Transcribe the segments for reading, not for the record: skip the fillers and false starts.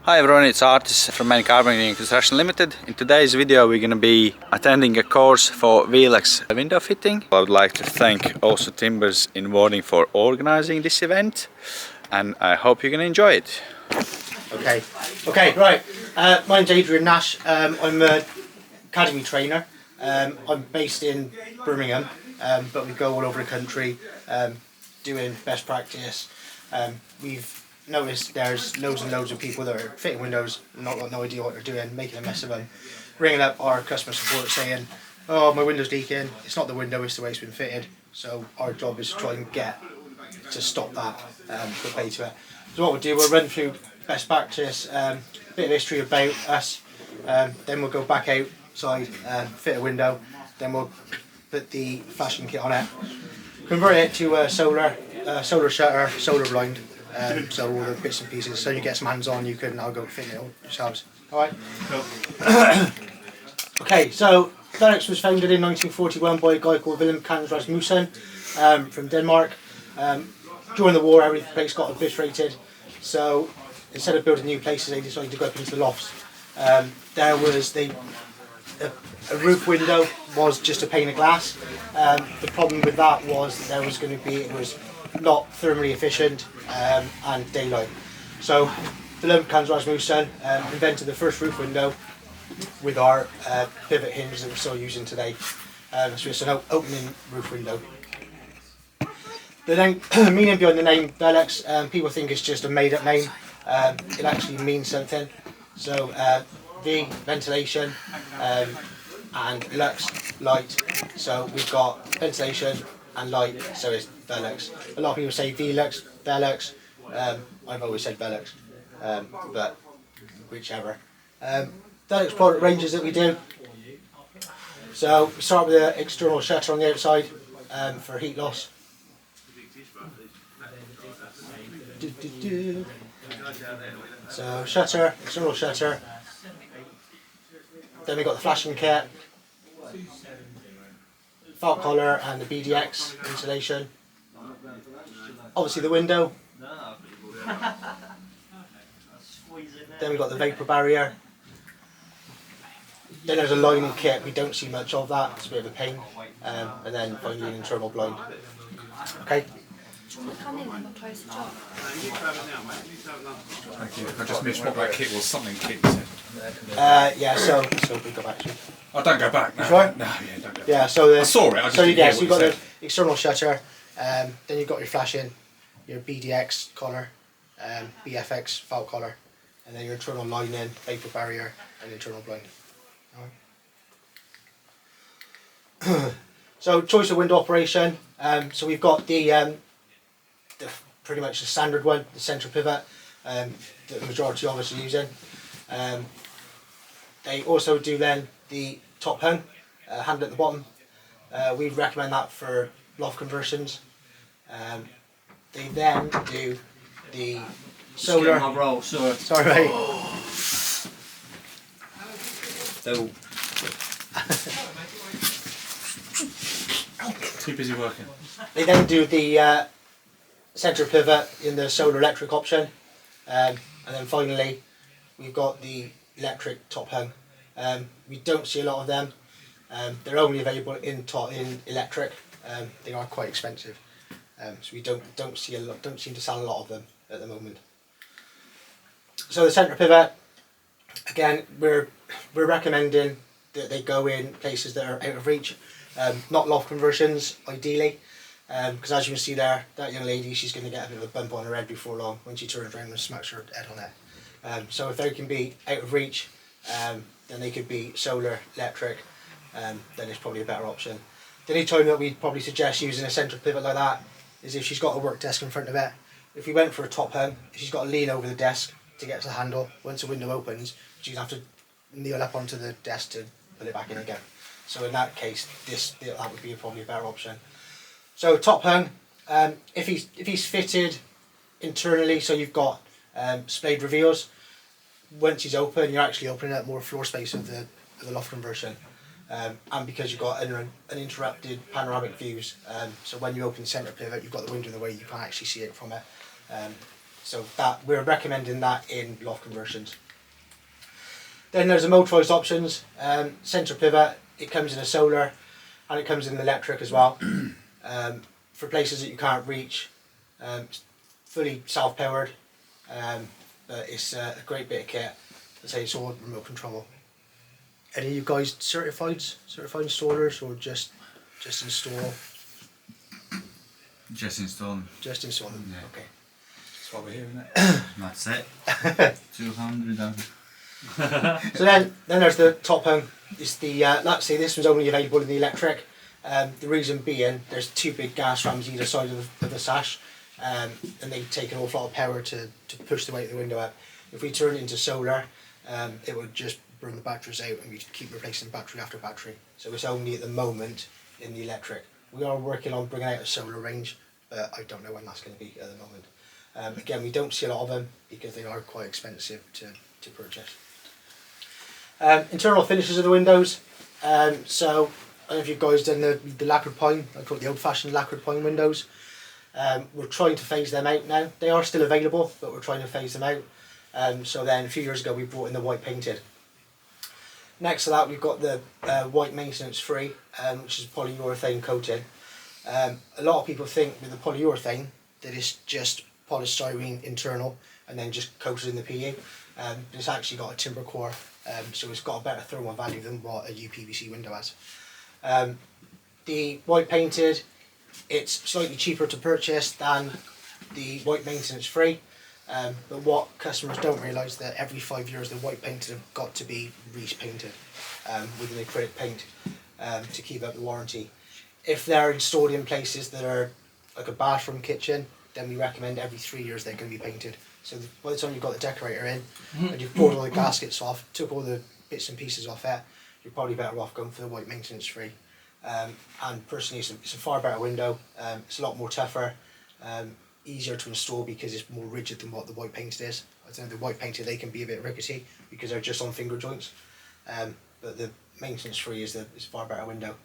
Hi everyone, it's Artis from Main Carpentry Construction Limited. In today's video we're going to be attending a course for Velux window fitting. I would like to thank also Timbers in Warding for organizing this event, and I hope you're going to enjoy it. Okay, right. My name's Adrian Nash. I'm an academy trainer. I'm based in Birmingham, but we go all over the country doing best practice. We've noticed there's loads and loads of people that are fitting windows, not got no idea what they're doing, making a mess of them, ringing up our customer support saying, "Oh, my window's leaking." It's not the window, it's the way it's been fitted. So our job is to try and get to stop that, put pay to it. So what we'll do, we'll run through best practice, a bit of history about us, then we'll go back outside and fit a window, then we'll put the flashing kit on it, convert it to a solar shutter, solar blind, so all the bits and pieces, so you get some hands on, I'll go fit it all yourselves. Alright? Cool. Okay, so Velux was founded in 1941 by a guy called Velux from Denmark. During the war, every place got obliterated, so instead of building new places, they decided to go up into the lofts. There was a roof window was just a pane of glass. The problem with that was that it was not thermally efficient and daylight. So Velux invented the first roof window with our pivot hinge that we're still using today. So it's an opening roof window. The meaning behind the name Velux, people think it's just a made-up name. It actually means something. So V, ventilation, and Lux, light. So we've got ventilation and light, so it's Velux. A lot of people say Velux, Velux. I've always said Velux, but whichever. Velux product ranges that we do. So we start with the external shutter on the outside for heat loss. So shutter, external shutter. Then we've got the flashing kit, felt collar and the BDX insulation. Obviously the window. Then we've got the vapour barrier. Then there's a lining kit, we don't see much of that, it's a bit of a pain. And then finally an internal blind. Okay. Come in and close the job. Thank you. I just missed what that kit was. Something kit you said. Yeah, so we go back to it. Oh, don't go back. No, sure? No, yeah, don't go back. Yeah, so I saw it. I just so didn't yeah, hear so what you've got you the external shutter, then you've got your flashing, your BDX collar, BFX felt collar, and then your internal lining, vapour barrier, and internal blind. Right. So choice of window operation. So we've got the pretty much the standard one, the central pivot, that the majority of us are using. They also do then the top hung, handle at the bottom. We recommend that for loft conversions. They then do the solar. My roll, sorry. Sorry, mate. So, Too busy working. They then do the centre pivot in the solar electric option, and then finally we've got the electric top hung. We don't see a lot of them. They're only available in electric. They are quite expensive, so we don't seem to sell a lot of them at the moment. So the centre pivot, again, we're recommending that they go in places that are out of reach, not loft conversions ideally, because as you can see there, that young lady, she's going to get a bit of a bump on her head before long when she turns around and smacks her head on it. So if they can be out of reach, then they could be solar, electric, then it's probably a better option. The only time that we'd probably suggest using a central pivot like that is if she's got a work desk in front of it. If we went for a top hung, she's got to lean over the desk to get to the handle. Once the window opens, she's going to have to kneel up onto the desk to put it back in again. So in that case, that would be probably a better option. So top hung, if he's fitted internally, so you've got splayed reveals. Once he's open, you're actually opening up more floor space of the loft conversion, and because you've got uninterrupted panoramic views. So when you open the centre pivot, you've got the window in the way, you can't actually see it from it. So that we're recommending that in loft conversions. Then there's the motorised options. Centre pivot, it comes in a solar and it comes in electric as well. For places that you can't reach, fully self-powered, but it's a great bit of kit. I'd say it's all remote control. Any of you guys certified installers, or just install? Just installing. Just install them. Yeah. Okay. That's why we're here, isn't it? That's it. 200. So then there's the top hung. It's the like I say, this was only available in the electric. The reason being, there's two big gas rams either side of the sash, and they take an awful lot of power to push the weight of the window up. If we turn it into solar, it would just burn the batteries out, and we keep replacing battery after battery. So it's only at the moment in the electric. We are working on bringing out a solar range, but I don't know when that's going to be at the moment. Again, we don't see a lot of them because they are quite expensive to purchase. Internal finishes of the windows. So I don't know if you guys done the lacquered pine. I call it the old-fashioned lacquered pine windows. We're trying to phase them out now. They are still available, but we're trying to phase them out. So then a few years ago we brought in the white painted. Next to that we've got the white maintenance free, which is polyurethane coating. A lot of people think with the polyurethane that it's just polystyrene internal and then just coated in the PU. It's actually got a timber core, so it's got a better thermal value than what a UPVC window has. The white painted, it's slightly cheaper to purchase than the white maintenance free, but what customers don't realise that every 5 years the white painted have got to be repainted with an acrylic paint to keep up the warranty. If they're installed in places that are like a bathroom, kitchen, then we recommend every 3 years they're going to be painted. So by the time you've got the decorator in and you've pulled all the gaskets off, took all the bits and pieces off it, you're probably better off going for the white maintenance free. And personally it's a far better window. It's a lot more tougher, easier to install because it's more rigid than what the white painted is. I don't know, the white painted they can be a bit rickety because they're just on finger joints, but the maintenance free is a far better window.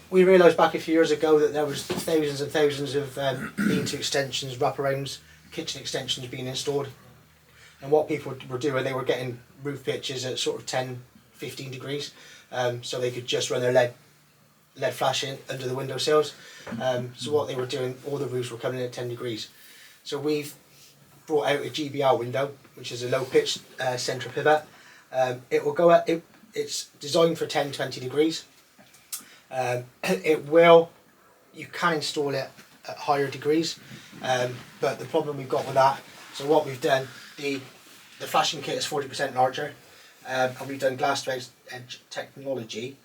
We realised back a few years ago that there was thousands and thousands of lean-to extensions, wraparounds, kitchen extensions being installed, and what people were doing, they were getting roof pitches at sort of 10-15 degrees, so they could just run their lead flash in under the windowsills. So what they were doing, all the roofs were coming in at 10 degrees. So we've brought out a GBR window, which is a low pitch centre pivot. It will go at, it's designed for 10-20 degrees. You can install it at higher degrees, but the problem we've got with that, so what we've done, the flashing kit is 40% larger, and we've done glass edge technology.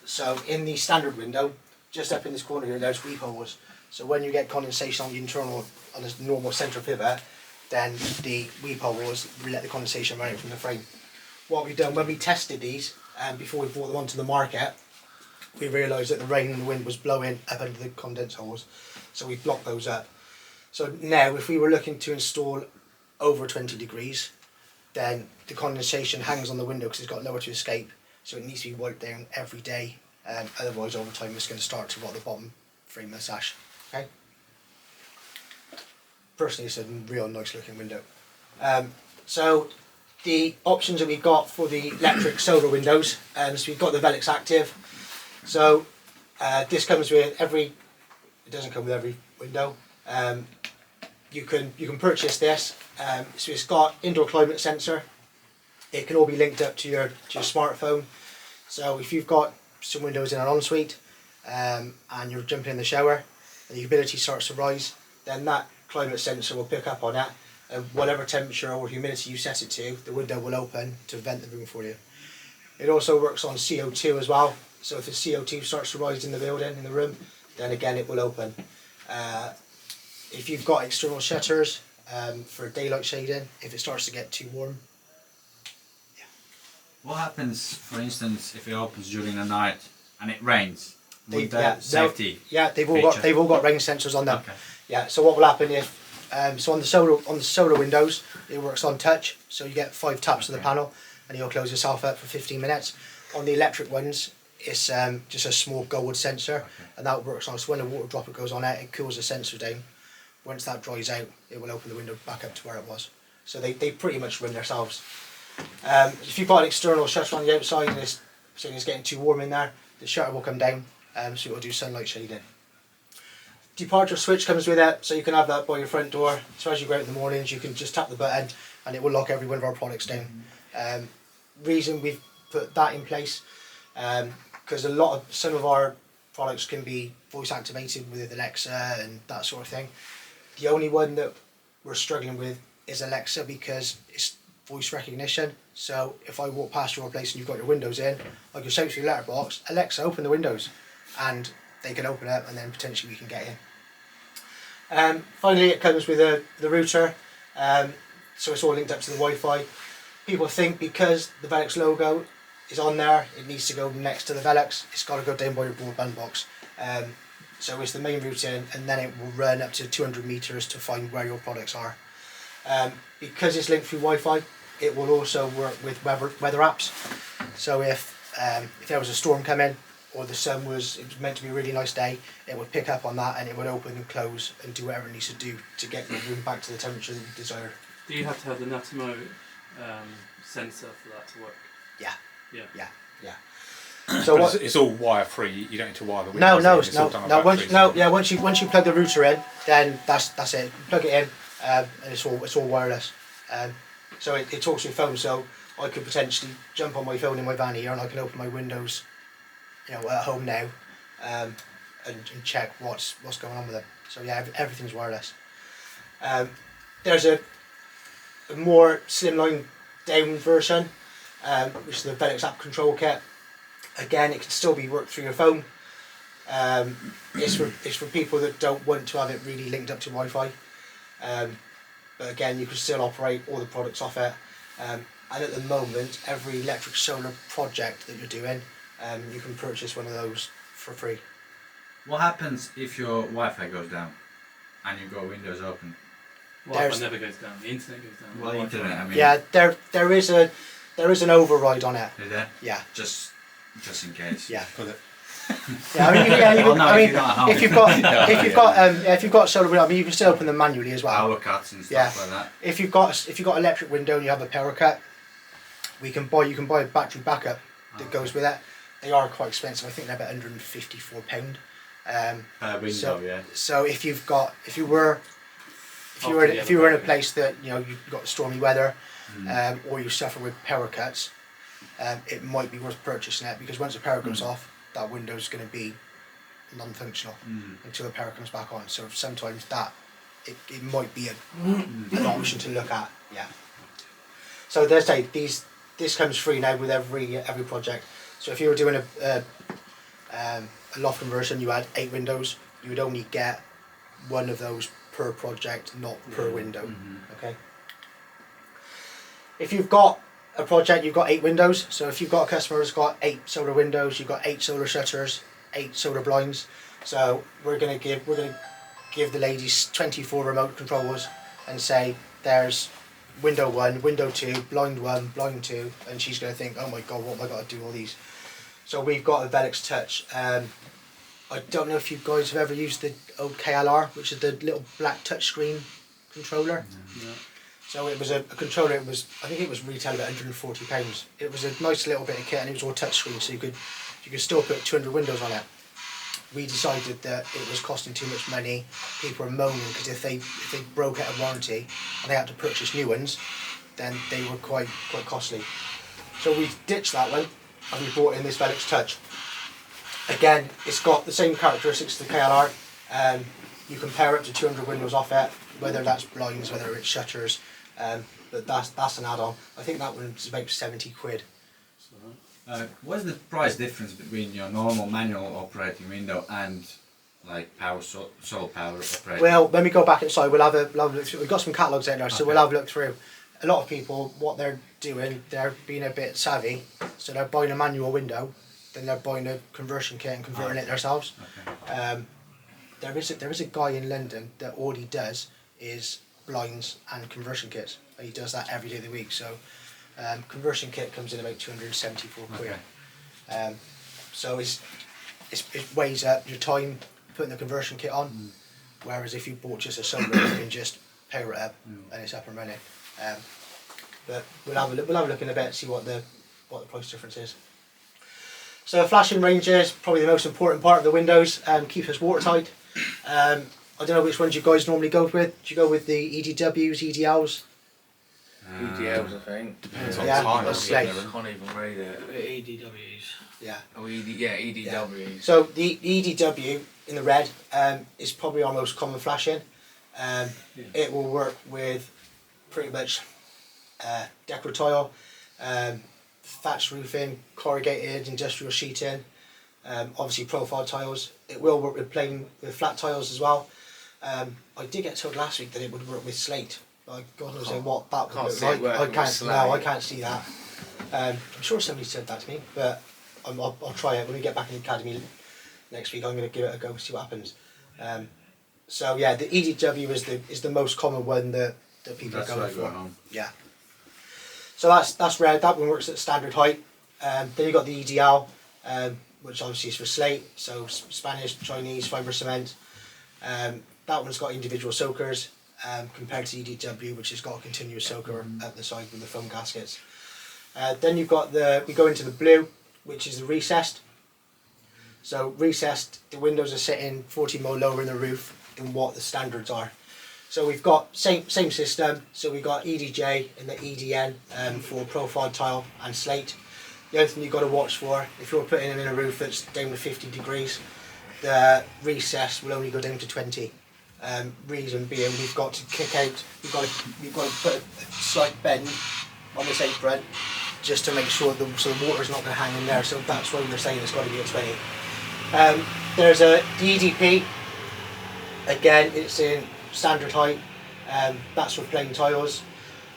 So in the standard window, just up in this corner here, there's weep holes. So when you get condensation on the internal, on this normal centre pivot, then the weep holes let the condensation run out from the frame. What we've done, when we tested these, before we brought them onto the market, we realised that the rain and the wind was blowing up under the condense holes, so we blocked those up. So now if we were looking to install over 20 degrees, then the condensation hangs on the window because it's got nowhere to escape, so it needs to be wiped down every day, otherwise over time it's going to start to rot the bottom frame of the sash. Okay? Personally it's a real nice looking window. So the options that we've got for the electric solar windows, so we've got the Velux Active. So this comes with it doesn't come with every window. You can purchase this. So it's got indoor climate sensor. It can all be linked up to your smartphone. So if you've got some windows in an ensuite and you're jumping in the shower and the humidity starts to rise, then that climate sensor will pick up on that, and whatever temperature or humidity you set it to, the window will open to vent the room for you. It also works on CO2 as well. So if the CO2 starts to rise in the building, in the room, then again it will open. If you've got external shutters for daylight shading, if it starts to get too warm. Yeah. What happens, for instance, if it opens during the night and it rains? With safety. Yeah, they've all got rain sensors on them. Okay. Yeah. So what will happen if so on the solar windows, it works on touch. So you get 5 taps of the panel, and you'll close yourself up for 15 minutes. On the electric ones, it's just a small gold sensor, and that works on. So when the water droplet goes on it cools the sensor down. once that dries out, it will open the window back up to where it was. So they pretty much run themselves. If you've got an external shutter on the outside and it's getting too warm in there, the shutter will come down, so it will do sunlight shading. Departure switch comes with it, so you can have that by your front door. So as you go out in the mornings, you can just tap the button and it will lock every one of our products down. Reason we've put that in place, because some of our products can be voice activated with Alexa and that sort of thing. The only one that we're struggling with is Alexa, because it's voice recognition. So if I walk past your place and you've got your windows in, I can shout through your letterbox, Alexa, open the windows, and they can open up, and then potentially we can get in. Finally, it comes with the router, so it's all linked up to the Wi-Fi. People think because the Velux logo is on there, it needs to go next to the Velux. It's got to go down by your broadband box. So it's the main router, and then it will run up to 200 meters to find where your products are. Because it's linked through Wi-Fi, it will also work with weather apps. So if there was a storm coming, or it was meant to be a really nice day, it would pick up on that and it would open and close and do whatever it needs to do to get your room back to the temperature that you desire. Do you have to have the Natimo sensor for that to work? Yeah. Yeah. Yeah. Yeah. So it's all wire free. You don't need to wire the windows. Once you plug the router in, then that's it. You plug it in, and it's all wireless. So it talks to your phone. So I could potentially jump on my phone in my van here, and I can open my windows, at home now, and check what's going on with it. So yeah, everything's wireless. There's a more slimline down version, which is the Velux app control kit. Again, it can still be worked through your phone. It's for people that don't want to have it really linked up to Wi-Fi. But again, you can still operate all the products off it. And at the moment, every electric solar project that you're doing, you can purchase one of those for free. What happens if your Wi-Fi goes down and you've got Windows open? Wi-Fi never goes down. The internet goes down. Well, internet. I mean. Yeah, there is an override on it. Is there? Yeah. Just in case. Yeah. Put it. Yeah, if you've got solar window, you can still open them manually as well. Power cuts and stuff like that. If you've got electric window and you have a power cut, you can buy a battery backup that goes with it. They are quite expensive. I think they're about £154. Window, So if you were in a place that you've got stormy weather, or you suffer with power cuts, it might be worth purchasing it, because once the power goes off, that window's going to be non-functional until the power comes back on. So sometimes it might be an option to look at. Yeah. So there's this comes free now with every project. So if you were doing a loft conversion, you had 8 windows, you would only get one of those per project, not per window. Okay. If you've got a project, you've got 8 windows. So if you've got a customer who's got 8 solar windows, you've got 8 solar shutters, 8 solar blinds. So we're gonna give the ladies 24 remote controls and say there's window 1, window 2, blind 1, blind 2, and she's gonna think, oh my god, what have I got to do all these? So we've got a Velux Touch. I don't know if you guys have ever used the old KLR, which is the little black touchscreen controller. No. So it was a controller. I think it was retailed at £140. It was a nice little bit of kit, and it was all touchscreen, so you could still put 200 windows on it. We decided that it was costing too much money. People were moaning because if they broke out of warranty and they had to purchase new ones, then they were quite costly. So we ditched that one and we brought in this Velux Touch. Again, it's got the same characteristics as the KLR. You can pair up to 200 windows off it, whether that's blinds, whether it's shutters, but that's an add-on. I think that one's about 70 quid. What's the price difference between your normal manual operating window and like solar power operating? Well, when we go back inside, we'll have a look through. We've got some catalogues out there, so we'll have a look through. A lot of people, what they're doing, they're being a bit savvy, so they're buying a manual window, then they're buying a conversion kit and converting it themselves. Okay. There is a guy in London that all he does is blinds and conversion kits. He does that every day of the week. So conversion kit comes in about 274 quid. So it weighs up your time putting the conversion kit on. Whereas if you bought just a solar, you can just power it up and it's up and running. But we'll have a look in a bit, see what the price difference is. So flashing range is probably the most important part of the windows. Keeps us watertight. I don't know which ones you guys normally go with. Do you go with the EDWs, EDLs? EDLs, I think. Depends on Yeah, time. that's really. right. I can't even read it. EDWs. Yeah. Oh, EDWs. So the EDW in the red is probably our most common flashing. It will work with pretty much decor tile, thatched roofing, corrugated industrial sheeting, obviously profile tiles. It will work with flat tiles as well. I did get told last week that it would work with slate. But God knows what that would look like. I can't see that. I'm sure somebody said that to me, but I'll try it when we get back in the academy next week. I'm going to give it a go and see what happens. So yeah, the EDW is the most common one that people are going for. Yeah. So that's red. That one works at standard height. Then you got the EDL, which obviously is for slate. So Spanish, Chinese, fibre cement. That one's got individual soakers compared to EDW, which has got a continuous soaker at the side with the foam gaskets. Then you've got we go into the blue, which is the recessed. So recessed, the windows are sitting 40mm lower in the roof than what the standards are. So we've got same system. So we've got EDJ and the EDN for profile tile and slate. The other thing you've got to watch for, if you're putting it in a roof that's down to 50 degrees, the recess will only go down to 20. Reason being, we've got to kick out. We've got to put a slight bend on this apron just to make sure the water's not going to hang in there. So that's why we're saying it's got to be at 20. There's a EDP. Again, it's in standard height. That's for plain tiles.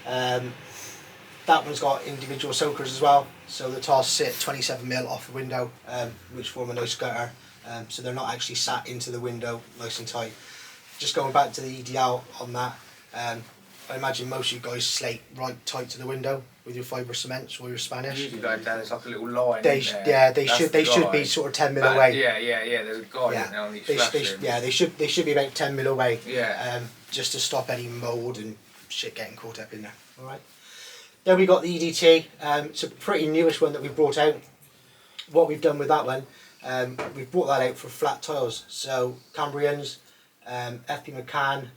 That one's got individual soakers as well. So the tiles sit 27mm off the window, which form a nice gutter. So they're not actually sat into the window nice and tight. Just going back to the EDL on that, I imagine most of you guys slate right tight to the window with your fibre cements or your Spanish. Usually go down, it's like a little line. They should be sort of 10mm away. Yeah. There's a guy on each flashing. They should be about 10mm away. Yeah. Just to stop any mould and shit getting caught up in there. All right. Then we got the EDT. It's a pretty newish one that we brought out. What we've done with that one, we've brought that out for flat tiles. So Cambrians, FP McCann,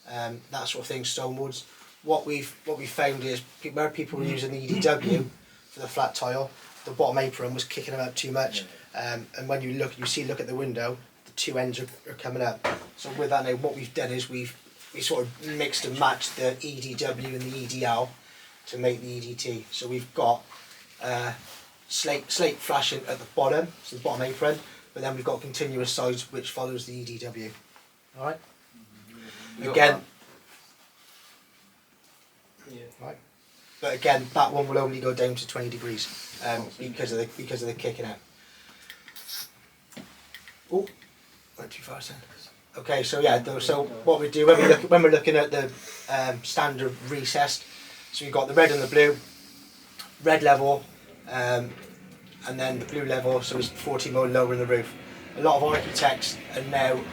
that sort of thing, Stonewoods. What we've found is where people were using the EDW for the flat tile, the bottom apron was kicking them up too much. And when you look at the window, the two ends are coming up. So with that now, what we've done is we sort of mixed and matched the EDW and the EDL to make the EDT. So we've got slate flashing at the bottom, so the bottom apron, but then we've got continuous sides which follows the EDW. All right. Again. Right. But again, that one will only go down to 20 degrees because of the kicking out. Oh, went too fast then. Okay, so yeah, so what we do when we're looking at the standard recessed, so we've got the red and the blue, red level, and then the blue level, so it's 40mm lower in the roof. A lot of architects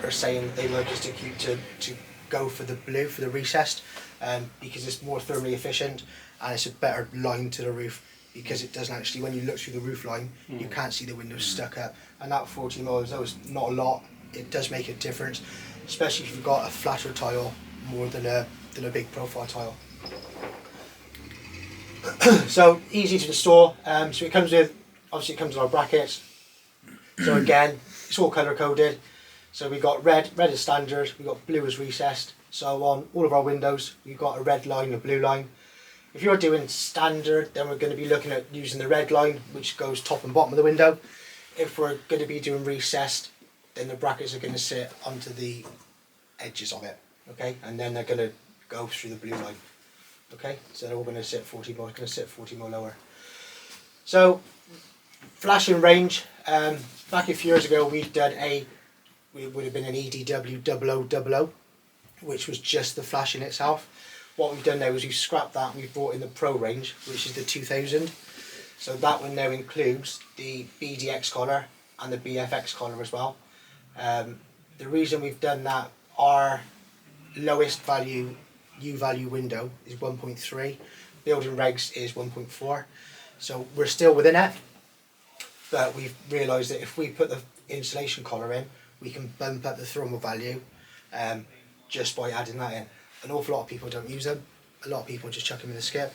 are saying they like us to go for the blue, for the recessed, because it's more thermally efficient and it's a better line to the roof, because it doesn't actually, when you look through the roof line, you can't see the windows stuck up. And that 40mm, though it's not a lot, it does make a difference, especially if you've got a flatter tile more than a big profile tile. So easy to install. So it comes with our brackets. So again, it's all colour coded. So we've got red as standard, we've got blue as recessed. So on all of our windows, we've got a red line and a blue line. If you're doing standard, then we're going to be looking at using the red line, which goes top and bottom of the window. If we're going to be doing recessed, then the brackets are going to sit onto the edges of it, okay? And then they're going to go through the blue line, okay? So they're all going to sit 40mm lower. So, flashing range. Back a few years ago, we would have been an EDW 0000, which was just the flashing itself. What we've done now is we've scrapped that and we've brought in the Pro range, which is the 2000. So that one now includes the BDX collar and the BFX collar as well. The reason we've done that our lowest value U value window is 1.3. Building regs is 1.4. So we're still within it, but we've realised that if we put the insulation collar in, we can bump up the thermal value just by adding that in. An awful lot of people don't use them. A lot of people just chuck them in the skip.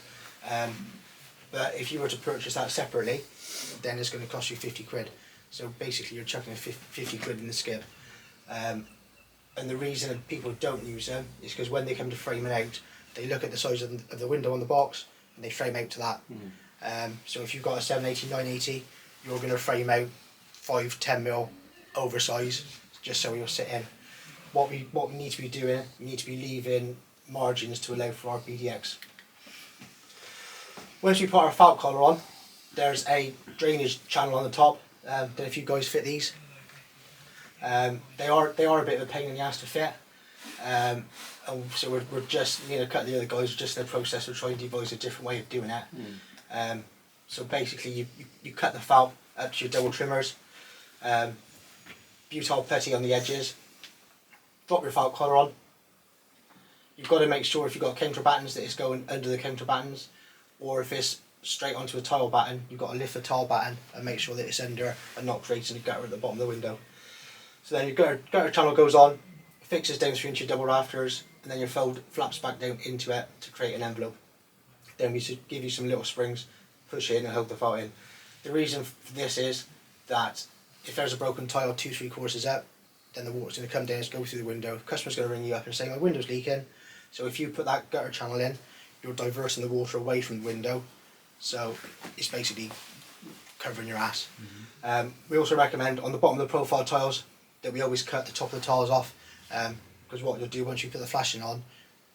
But if you were to purchase that separately, then it's going to cost you 50 quid. So basically you're chucking 50 quid in the skip. And the reason people don't use them is because when they come to frame it out, they look at the size of the window on the box and they frame out to that. So if you've got a 780, 980, you're going to frame out 5-10 mil oversize, just so you'll sit in. What we need to be doing, we need to be leaving margins to allow for our BDX. Once we put our felt collar on, there's a drainage channel on the top. Don't know if you guys fit these. They are a bit of a pain in the ass to fit. And so we're just, a couple of the other guys are just in the process of trying to devise a different way of doing it. So basically you cut the felt up to your double trimmers, butyl putty on the edges, drop your felt collar on. You've got to make sure if you've got counterbattens that it's going under the counterbattens, or if it's straight onto a tile batten, you've got to lift the tile batten and make sure that it's under and not creating a gutter at the bottom of the window. So then your gutter channel goes on, fixes down through into your double rafters, and then your fold flaps back down into it to create an envelope. Then we should give you some little springs, push it in and hold the felt in. The reason for this is that if there's a broken tile 2-3 courses up, then the water's going to come down and go through the window. The customer's going to ring you up and say, my window's leaking. So if you put that gutter channel in, you're diverting the water away from the window. So it's basically covering your ass. We also recommend on the bottom of the profile tiles that we always cut the top of the tiles off, because what you'll do once you put the flashing on,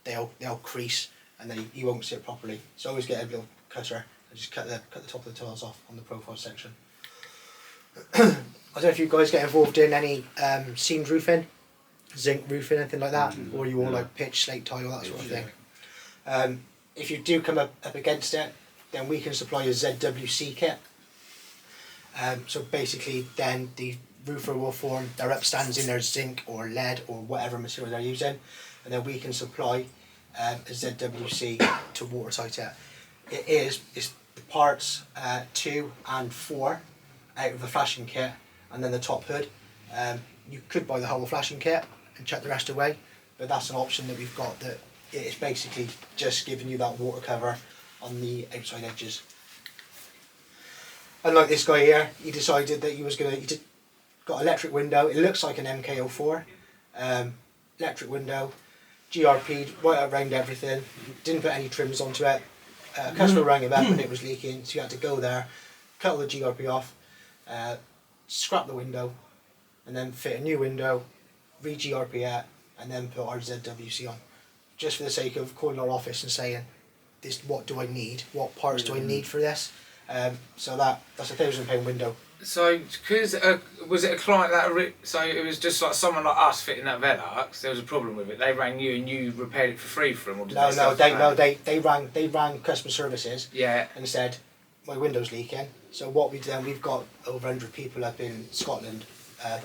they'll crease and then you won't sit properly. So always get a little cutter and just cut the top of the tiles off on the profile section. I don't know if you guys get involved in any seamed roofing, zinc roofing, anything like that, or you all like pitch, slate tile, that sort of thing. If you do come up against it, then we can supply a ZWC kit. So basically then the roofer will form their upstands in their zinc or lead or whatever material they're using, and then we can supply a ZWC to watertight it. It's the parts 2 and 4 out of the flashing kit, and then the top hood. You could buy the whole flashing kit and chuck the rest away, but that's an option that we've got, that it's basically just giving you that water cover on the outside edges. Unlike this guy here, he decided that he got electric window. It looks like an MK04. Electric window, GRP'd right around everything, didn't put any trims onto it. Customer rang him up and it was leaking, so you had to go there, cut all the GRP off, scrap the window, and then fit a new window, re-GRP it, and then put our ZWC on. Just for the sake of calling our office and saying, "This, what do I need? What parts do I need for this?" So that's a £1,000 window. So, because was it a client that so it was just like someone like us fitting that Velux? There was a problem with it. They rang you and you repaired it for free for them, or did they rang customer services. Yeah. And said, my window's leaking. So what we've done, we've got over 100 people up in Scotland,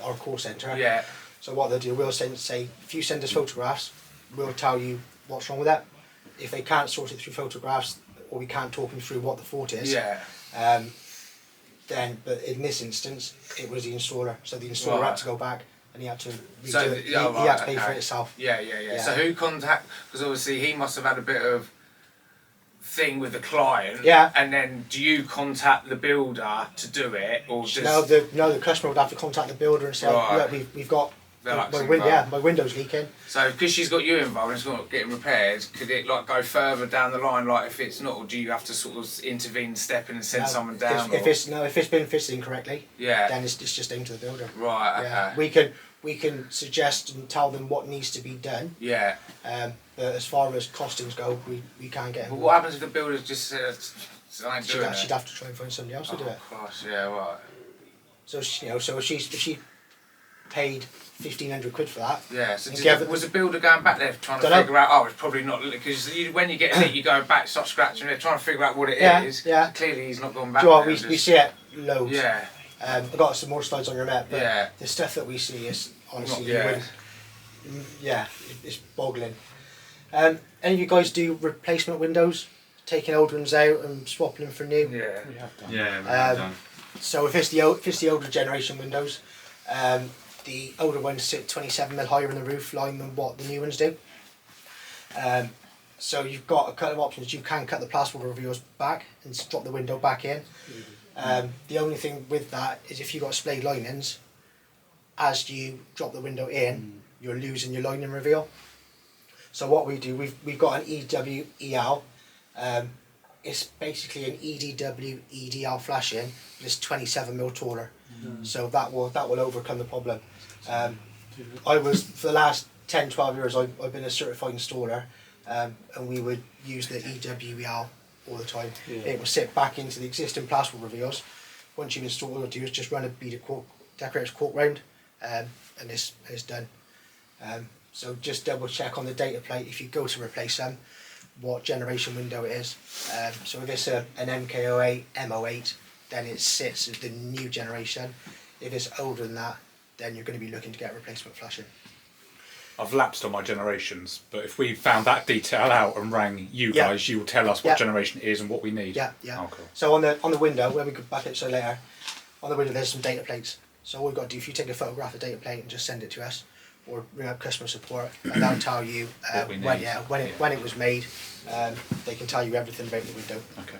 our call centre. Yeah. So what they'll do, we'll say, if you send us photographs, we'll tell you what's wrong with it. If they can't sort it through photographs, or we can't talk them through what the fault is, but in this instance, it was the installer. So the installer had to go back and he had to redo it. He had to pay for it himself. Yeah. So who because obviously he must have had a bit of thing with the client. Yeah. And then do you contact the builder to do it, or just... No, the customer would have to contact the builder and say, look, we've got my window's leaking. So because she's got you involved and it's not getting repaired, could it like go further down the line, like if it's not, or do you have to sort of intervene, step in and send someone down? If it's been fitted incorrectly, then it's just down to the builder. Right, okay. We can suggest and tell them what needs to be done. Yeah. But as far as costings go, we can't get involved. What happens if the builder just says, I ain't doing it? She'd have to try and find somebody else to do it. Gosh, yeah, right. So if she paid 1,500 quid for that. Yeah. So was the builder going back there trying to figure out? Oh, it's probably not, because when you get a leak, you go back, start scratching. They're trying to figure out what it is. Yeah. So clearly, he's not gone back. Do you know what, we see it loads. Yeah. I've got some more slides on your map, but yeah. the stuff that we see is honestly, Yeah, it's boggling. Any of you guys do replacement windows? Taking old ones out and swapping them for new? Yeah. We have done. Yeah, we have done. So if it's the older generation windows, the older ones sit 27mm higher in the roof line than what the new ones do. So you've got a couple of options. You can cut the plasterboard reveals back and drop the window back in. The only thing with that is if you've got splayed linings, as you drop the window in, you're losing your lining reveal. So what we do, we've got an EWEL. It's basically an EDW EDL flashing, but it's 27mm taller. So that will overcome the problem. I was, for the last 10-12 years, I've been a certified installer, and we would use the EWEL all the time. Yeah. It will sit back into the existing plasterboard reveals. Once you install, all you do is just run a bead of cork, decorator's cork round, and it's done. So just double check on the data plate if you go to replace them, what generation window it is. So if it's an MK08, M08, then it sits as the new generation. If it's older than that, then you're going to be looking to get replacement flashing. I've lapsed on my generations, but if we found that detail out and rang you Yeah. guys, you will tell us what Yeah. generation it is and what we need. Yeah, yeah. Oh, cool. So on the window, when we go back to later, on the window there's some data plates. So all you've got to do, if you take a photograph of the data plate and just send it to us, or ring up customer support, and they'll tell you What we when, need. when it was made. They can tell you everything about the window. Okay.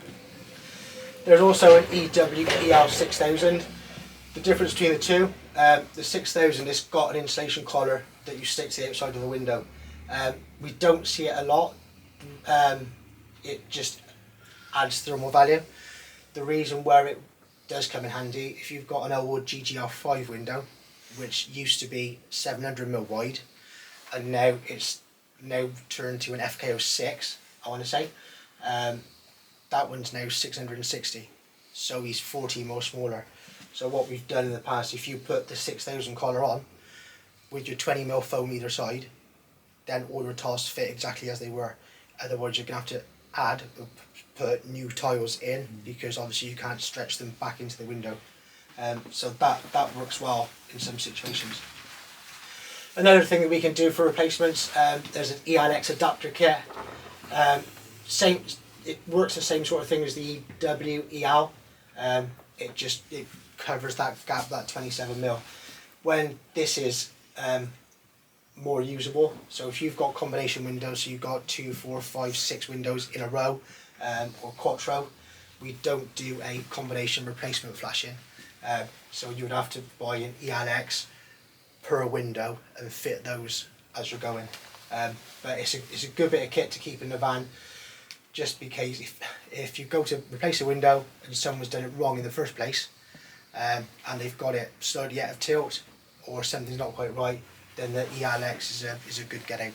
There's also an EWEL 6000. The difference between the two, the 6000 has got an insulation collar that you stick to the outside of the window. We don't see it a lot. It just adds thermal value. The reason where it does come in handy, if you've got an old GGR5 window, which used to be 700mm wide, and now it's turned to an FK06, I want to say. That one's now 660, so he's 40mm smaller. So what we've done in the past, if you put the 6000 collar on with your 20mm foam either side, then all your tiles fit exactly as they were. Otherwise you're going to have to add or put new tiles in, because obviously you can't stretch them back into the window. So that works well in some situations. Another thing that we can do for replacements, there's an ELX adapter kit. It works the same sort of thing as the EWEL. It covers that gap, that 27mm. When this is more usable, so if you've got combination windows, so you've got 2, 4, 5, 6 windows in a row, or quattro, we don't do a combination replacement flashing. So you would have to buy an ELX per window and fit those as you're going. But it's a good bit of kit to keep in the van, just because if you go to replace a window and someone's done it wrong in the first place, and they've got it slightly out of tilt, or something's not quite right, then the ELX is a good get out.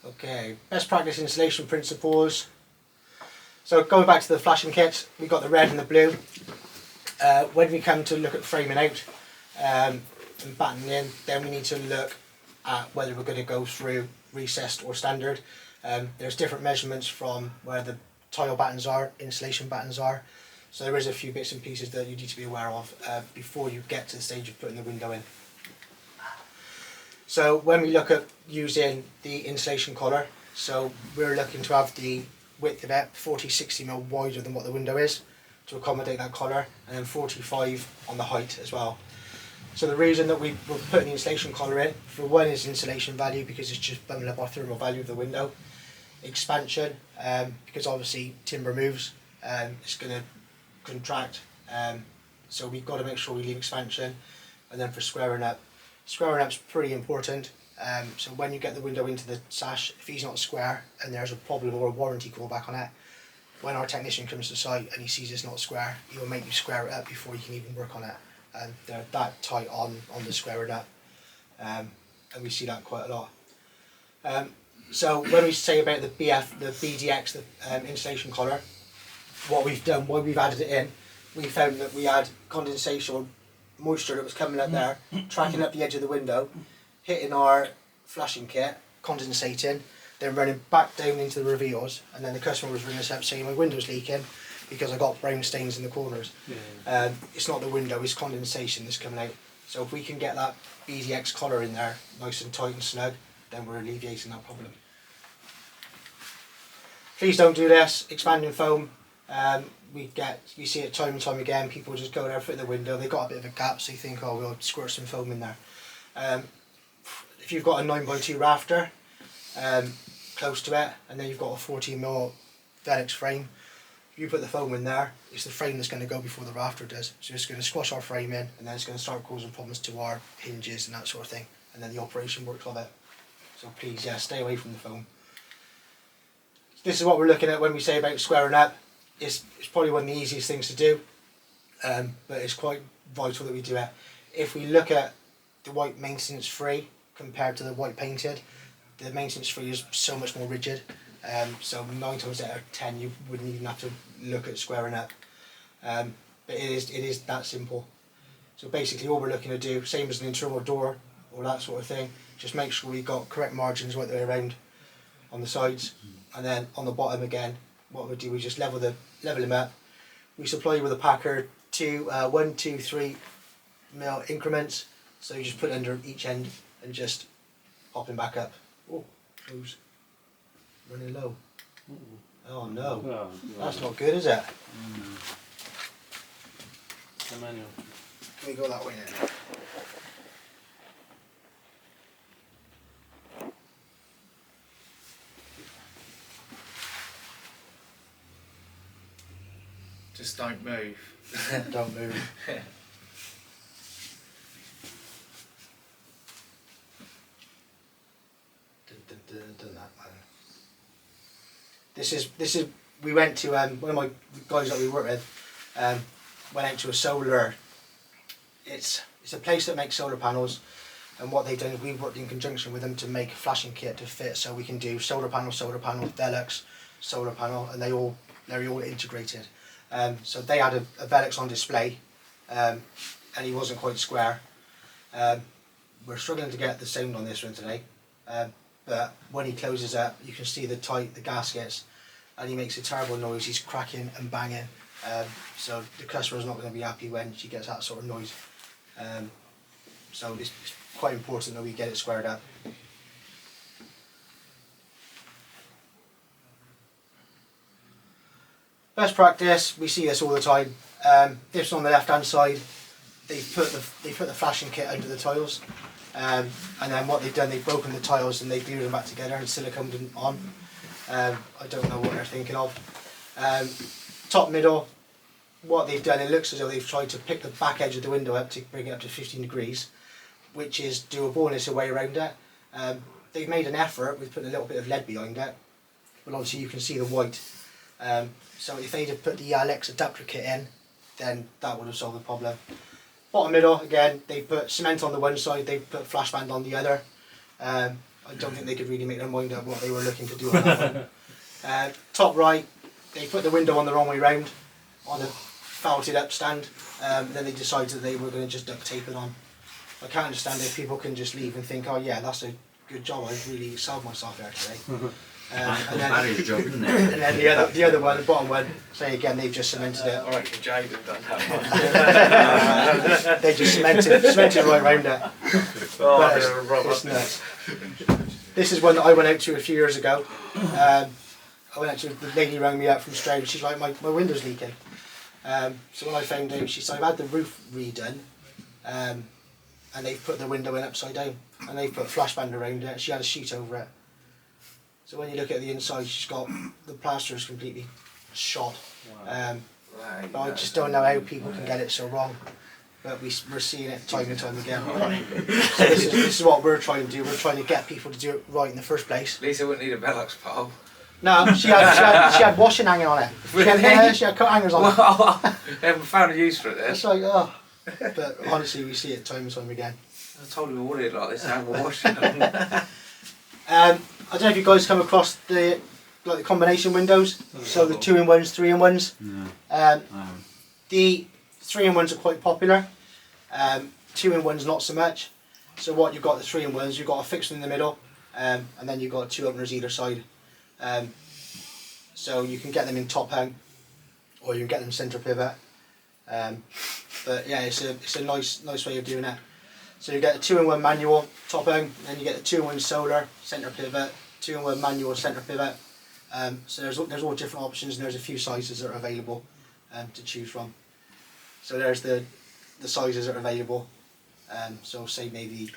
Okay, best practice installation principles. So going back to the flashing kits, we've got the red and the blue. When we come to look at framing out and battening in, then we need to look at whether we're going to go through recessed or standard. There's different measurements from where the tile battens are, insulation battens are. So there is a few bits and pieces that you need to be aware of before you get to the stage of putting the window in. So when we look at using the insulation collar, so we're looking to have the width of it 40-60mm wider than what the window is to accommodate that collar, and then 45 on the height as well. So the reason that we're putting the insulation collar in, for one, is insulation value, because it's just bumming up our thermal value of the window. Expansion, because obviously timber moves, it's going to contract, so we've got to make sure we leave expansion. And then for squaring up's pretty important. So when you get the window into the sash, if he's not square and there's a problem or a warranty callback on it, when our technician comes to site and he sees it's not square, he will make you square it up before you can even work on it. And they're that tight on the squaring up, and we see that quite a lot. So when we say about the BDX, the insulation collar, what we've done, why we've added it in, we found that we had condensation or moisture that was coming out there, tracking up the edge of the window, hitting our flashing kit, condensating, then running back down into the reveals, and then the customer was ringing us up saying my window's leaking, because I got brown stains in the corners. Yeah. It's not the window, it's condensation that's coming out. So if we can get that BZX collar in there nice and tight and snug, then we're alleviating that problem. Please don't do this. Expanding foam, we see it time and time again. People just go there, fit the window. They've got a bit of a gap, so you think, oh, we'll squirt some foam in there. If you've got a 9x2 rafter close to it, and then you've got a 14mm Velux frame, you put the foam in there, it's the frame that's going to go before the rafter does. So it's going to squash our frame in, and then it's going to start causing problems to our hinges and that sort of thing, and then the operation works of it. So please, yeah, stay away from the foam. This is what we're looking at when we say about squaring up. It's probably one of the easiest things to do, but it's quite vital that we do it. If we look at the white maintenance free compared to the white painted, the maintenance free is so much more rigid. So 9 times out of 10 you wouldn't even have to look at squaring up. But it is that simple. So basically all we're looking to do, same as an internal door or that sort of thing, just make sure we've got correct margins right the way around on the sides, and then on the bottom again, what we do, we just level them up. We supply you with a packer to 1, 2, 3 mil increments, so you just put it under each end and just pop them back up. Oh, close. Running low. Oh no, Oh, that's not good, is it? the manual. Can we go that way now? Just don't move. Don't move. Done that one. This is we went to one of my guys that we work with went out to a solar. It's a place that makes solar panels, and what they've done is we've worked in conjunction with them to make a flashing kit to fit, so we can do solar panel, Velux, solar panel, and they're all integrated. So they had a Velux on display, and he wasn't quite square. We're struggling to get the sound on this one today, but when he closes up, you can see the gaskets, and he makes a terrible noise. He's cracking and banging. So the customer's not going to be happy when she gets that sort of noise. So it's quite important that we get it squared up. Best practice, we see this all the time. This on the left hand side, they put the flashing kit under the tiles, and then what they've done, they've broken the tiles and they've glued them back together and siliconed them on. I don't know what they're thinking of. Top middle, what they've done, it looks as though they've tried to pick the back edge of the window up to bring it up to 15 degrees, which is doable and it's a way around it. They've made an effort with putting a little bit of lead behind it, but obviously you can see the white. So if they'd have put the Alex adapter kit in, then that would have solved the problem. Bottom middle, again, they put cement on the one side, they put flash band on the other. I don't think they could really make their mind up what they were looking to do on that one. Top right, they put the window on the wrong way round, on a felted up stand. Then they decided that they were going to just duct tape it on. I can't understand if people can just leave and think, oh yeah, that's a good job, I've really sold myself there today. And then the other one, the bottom one, say again, they've just cemented it. I reckon Jade have done that. They just cemented right round it. It's nuts. This is one that I went out to a few years ago. I went out to, the lady rang me up from Stroud, she's like, my window's leaking. So when I found out, she said, I've had the roof redone, and they've put the window in upside down, and they've put flash band around it, she had a sheet over it. So when you look at the inside, she's got, the plaster is completely shot. But I just don't know how people can get it so wrong. But we're seeing it time and time again. So this is what we're trying to do. We're trying to get people to do it right in the first place. Lisa wouldn't need a Velux pole. No, she had washing hanging on it. Really? She had coat hangers on it. Well, they haven't found a use for it then. It's like, oh. But honestly, we see it time and time again. I told him I wanted like this, hang a washing on. I don't know if you guys come across the combination windows, so the 2-in-1s, 3-in-1s. The 3-in-1s are quite popular. 2-in-1s not so much. So what you've got the 3-in-1s, you've got a fixed one in the middle, and then you've got 2 openers either side. So you can get them in top hung. or you can get them centre pivot. But yeah, it's a nice way of doing it. So you get a 2-in-1 manual top hung, then you get a 2-in-1 solar centre pivot, 2-in-1 manual centre pivot. So there's all different options, and there's a few sizes that are available to choose from. So there's the sizes that are available. So say maybe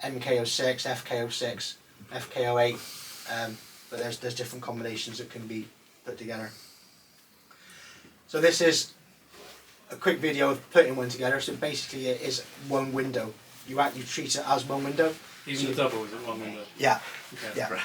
MK06, FK06, FK08, but there's different combinations that can be put together. So this is a quick video of putting one together. So basically it is one window. You treat it as one window. Even the double, is it one window? Yeah. Okay. Yeah.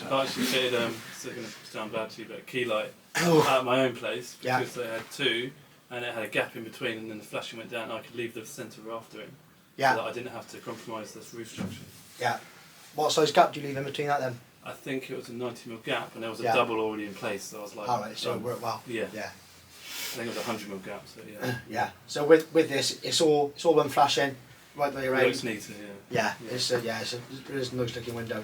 I actually fitted, it's going to sound bad to you, but Skylight at my own place because they had two and it had a gap in between, and then the flashing went down and I could leave the centre rafter in. Yeah. So that I didn't have to compromise this roof structure. Yeah. What size gap do you leave in between that then? I think it was a 90mm gap and there was a Yeah. double already in place, so I was like... Alright, so it worked well. Yeah. Yeah. I think it was a 100mm gap, so yeah. Yeah. So with this, it's all one flashing, right the way It around. looks neater, yeah. Yeah. It's a nice looking window.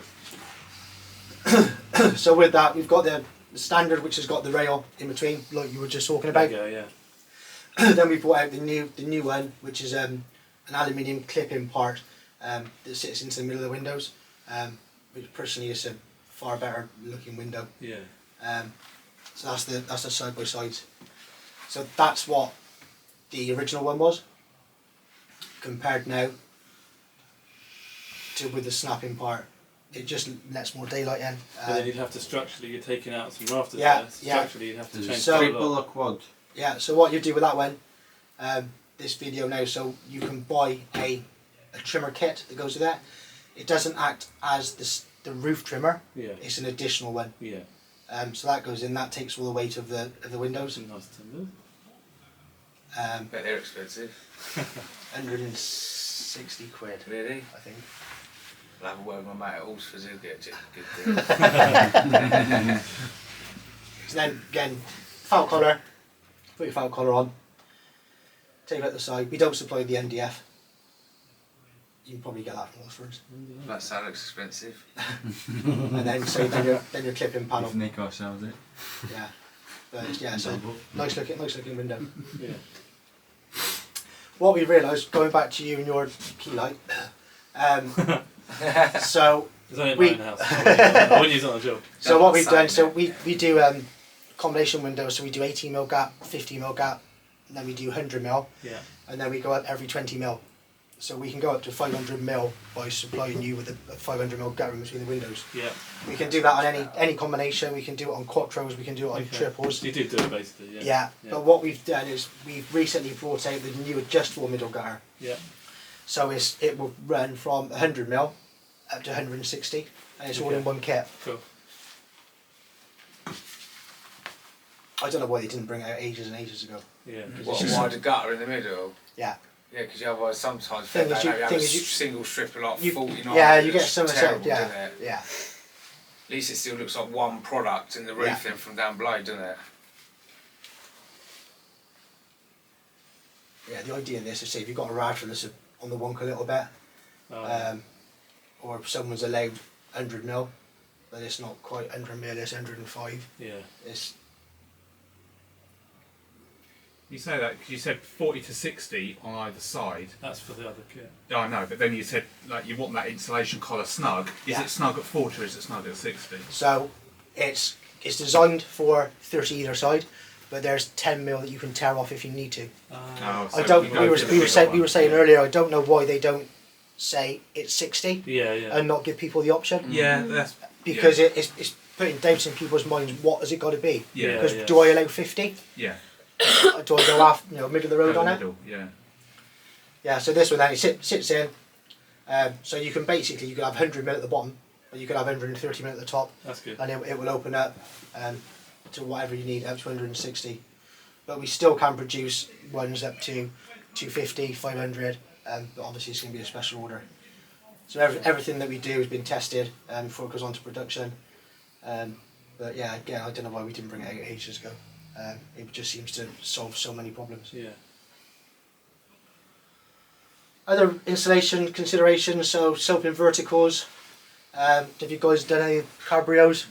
So with that, we've got the standard, which has got the rail in between, like you were just talking about. There you go, yeah. Then we brought out the new one, which is an aluminium clip-in part that sits into the middle of the windows. Which personally is a far better looking window. Yeah. So that's the side by sides. So that's what the original one was, compared now to with the snapping part. It just lets more daylight in. But then you'd have to structurally, you're taking out some rafters Yeah, there. yeah. Structurally you'd have to change So- the Triple or quad? Yeah. So what you do with that one, this video now, so you can buy a trimmer kit that goes with that. It doesn't act as the roof trimmer. Yeah. It's an additional one. Yeah. So that goes in. That takes all the weight of the windows. Some nice timbers. Bet they're expensive. 160 quid, Really? I think. I'll have a word with my mate at Allsford, he'll get a good deal. So then again, felt collar. Put your felt collar on. Take out the side. We don't supply the MDF. You can probably get that from Allsford. That sound looks expensive. And then so then your clip-in panel. If Nico sells it. Yeah. But it's, yeah, so nice looking window. Yeah. What we realised, going back to you and your Skylight, so It's only at We- my own house. I wouldn't use it on a job. so what we've done, so we do combination windows. So we do 18mm gap, 50mm gap, and then we do 100mm, Yeah. and then we go up every 20mm. So we can go up to 500mm by supplying you with a 500mm gap in between the windows. Yeah. We can do that on any combination. We can do it on quattros. We can do it on Okay. triples. You did do it basically, yeah. Yeah, but what we've done is we've recently brought out the new adjustable middle gutter. Yeah. So it will run from 100mm up to 160, and it's all Okay. in one kit. Cool. I don't know why they didn't bring it out ages and ages ago. Yeah. What, a wider gutter in the middle? Yeah. Yeah, because otherwise sometimes Thing they is don't you- have thing a is you- single strip of like You, 49. yeah, you get It's some of terrible, that. doesn't Yeah, it? yeah. At least it still looks like one product in the roof Yeah. then from down below, doesn't it? Yeah, the idea of this is, say, if you've got a rafter that's on the wonk a little bit, or if someone's allowed 100mm, but it's not quite 100mm, it's 105. yeah. It's You say that because you said 40 to 60 on either side. That's for the other kit. Oh, I know, but then you said like you want that insulation collar snug. Is Yeah. it snug at 40 or is it snug at 60? so it's designed for 30 either side, but there's 10mm that you can tear off if you need to. Oh, I don't. you We go were for the we were bigger saying one. earlier. I don't know why they don't say it's 60 Yeah, yeah. and not give people the option, Yeah, that's because it's putting doubts in people's minds. What has it got to be? yeah, Because yeah. do I allow 50? yeah. Do I go off, middle of the road Go on the it? middle, yeah. Yeah. So this one then it sits in. So you can basically you could have 100mm at the bottom, or you could have 130mm at the top, That's good. and it will open up to whatever you need, up to 160. But we still can produce ones up to 250, 500, but obviously it's going to be a special order. So everything that we do has been tested before it goes on to production. But yeah, again, I don't know why we didn't bring it out ages ago. It just seems to solve so many problems. Yeah. Other installation considerations, so sloping verticals. Have you guys done any cabrios?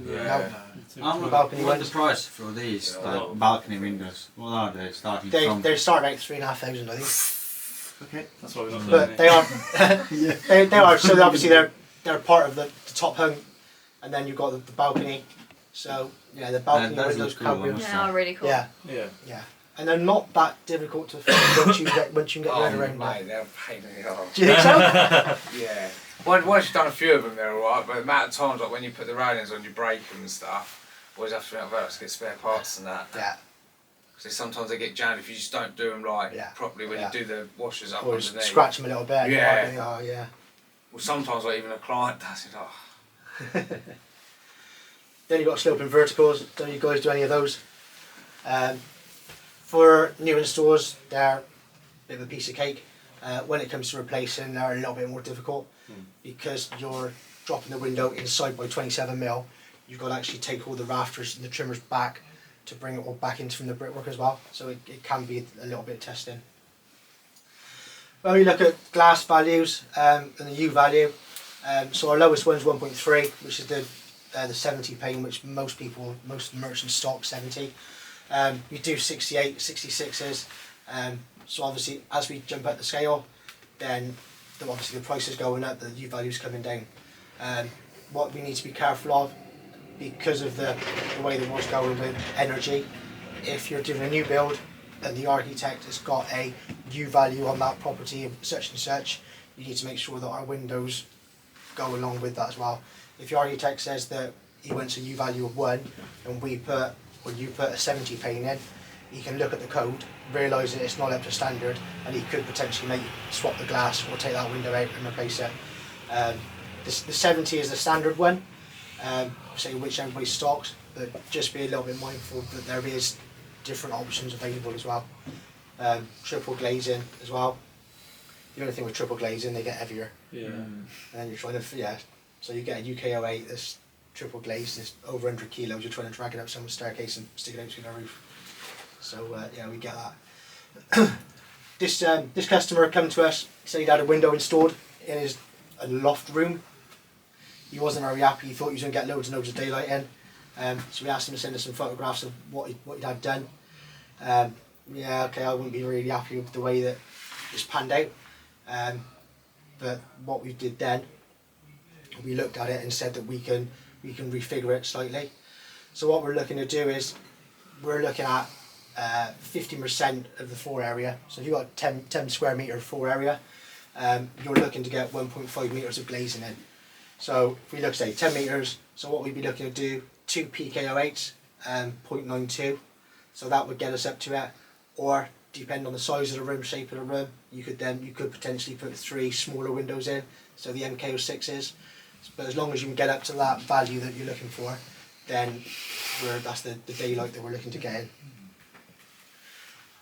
Yeah. No. balcony What's ones. the price for these balcony windows? What are they starting from? They start about 3,500, I think. Okay. That's why we're not doing But it. they are they are, so obviously they're part of the top hung, and then you've got the balcony. So yeah, the balcony that windows looks cool, come with. honestly. They are really cool. Yeah, Yeah. and they're not that difficult to find once you can get your head around mate, it. they're a pain in the arse. Do you think so? Yeah. Once you've done a few of them, they're alright, but the amount of times, like when you put the railings on, you break them and stuff, always have to be out of to get spare parts and that. Yeah. Because sometimes they get jammed if you just don't do them right Yeah. properly when Yeah. you do the washers up Or underneath. scratch them a little bit. Yeah. Oh yeah. Well, sometimes like even a client does it. Oh. Then you've got sloping verticals. Don't you guys do any of those? For new installs, they're a bit of a piece of cake. When it comes to replacing, they're a little bit more difficult because you're dropping the window inside by 27mm. You've got to actually take all the rafters and the trimmers back to bring it all back into from the brickwork as well. So it can be a little bit testing. When we look at glass values and the U value, so our lowest one is 1.3, which is the 70 pane, which most merchants stock 70. We do 68, 66s. So obviously, as we jump up the scale, then obviously the price is going up, the U value is coming down. What we need to be careful of, because of the way the world's going with energy, if you're doing a new build and the architect has got a U value on that property of such and such, you need to make sure that our windows go along with that as well. If your architect says that he wants a U value of 1 and you put a 70 pane in, he can look at the code, realise that it's not up to standard, and he could potentially make you swap the glass or take that window out and replace it. The 70 is the standard one, say which everybody stocks, but just be a little bit mindful that there is different options available as well. Triple glazing as well. The only thing with triple glazing, they get heavier. Yeah. And then you're trying to, so you get a UK08 that's triple glazed, it's over 100 kilos, you're trying to drag it up someone's staircase and stick it out through their roof. So yeah, we get that. This customer come to us, said he'd had a window installed in his loft room. He wasn't very happy, he thought he was going to get loads and loads of daylight in. So we asked him to send us some photographs of what he'd had done. Yeah, okay, I wouldn't be really happy with the way that it's panned out. But what we did then, we looked at it and said that we can refigure it slightly. So what we're looking to do is, we're looking at 15% of the floor area. So if you've got 10 square metre floor area, you're looking to get 1.5 metres of glazing in. So if we look, say 10 metres, so what we'd be looking to do, 2 PK08s, 0.92, so that would get us up to it. Or depending on the size of the room, shape of the room, you could potentially put 3 smaller windows in, so the MK06s. But as long as you can get up to that value that you're looking for, then that's the daylight that we're looking to get in.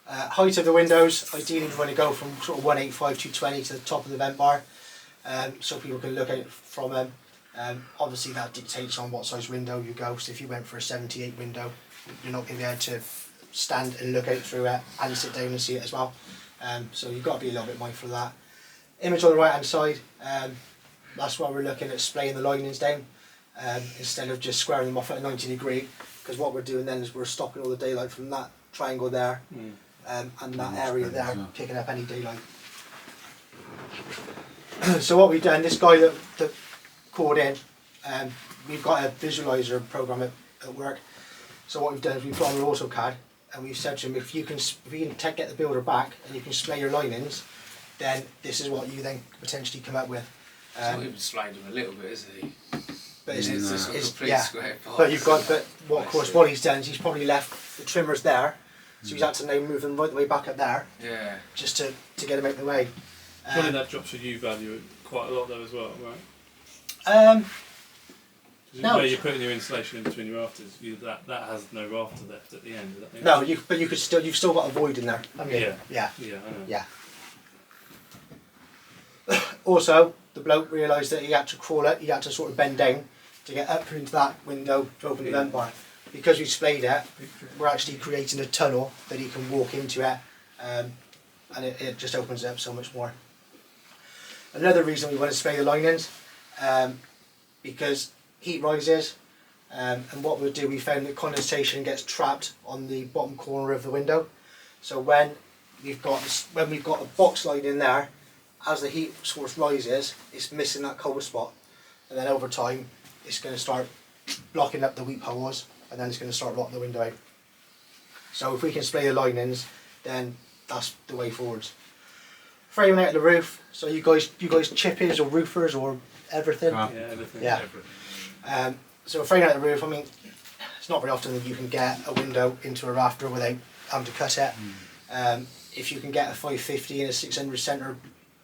Height of the windows, ideally we want to go from sort of 185 to 220 to the top of the vent bar, so people can look out from them. Obviously that dictates on what size window you go, so if you went for a 78 window, you're not going to be able to stand and look out through it and sit down and see it as well. So you've got to be a little bit mindful of that. Image on the right hand side, that's why we're looking at splaying the linings down instead of just squaring them off at a 90 degree, because what we're doing then is we're stopping all the daylight from that triangle there and that area there, picking up any daylight. So what we've done, this guy that called in, we've got a visualizer program at work. So what we've done is we've got an AutoCAD and we've said to him, if you can get the builder back and you can splay your linings, then this is what you then potentially come up with. He's not even splayed them a little bit, is he? But it's just a complete yeah. square part. But what he's done is he's probably left the trimmers there, so he's had to now move them right the way back up there, just to get them out of the way. Surely that drops your U value quite a lot though as well, right? No. Where you're putting your insulation in between your rafters, that has no rafter left at the end. Is that No, you've still got a void in there. Haven't you? Yeah. Yeah, I know. Yeah. Also, the bloke realised that he had to crawl it, he had to sort of bend down to get up into that window to open the vent bar. Because we splayed it, we're actually creating a tunnel that he can walk into it, and it just opens it up so much more. Another reason we want to spray the linings, because heat rises, and what we'll do, we found that condensation gets trapped on the bottom corner of the window. So when we've got a box light in there, as the heat source rises, it's missing that cold spot, and then over time it's going to start blocking up the weep holes, and then it's going to start rotting the window out. So if we can spray the linings, then that's the way forwards. Framing out the roof. So you guys chippers or roofers or everything? Yeah, everything. Yeah. So framing out the roof, I mean, it's not very often that you can get a window into a rafter without having to cut it. If you can get a 550 and a 600 centre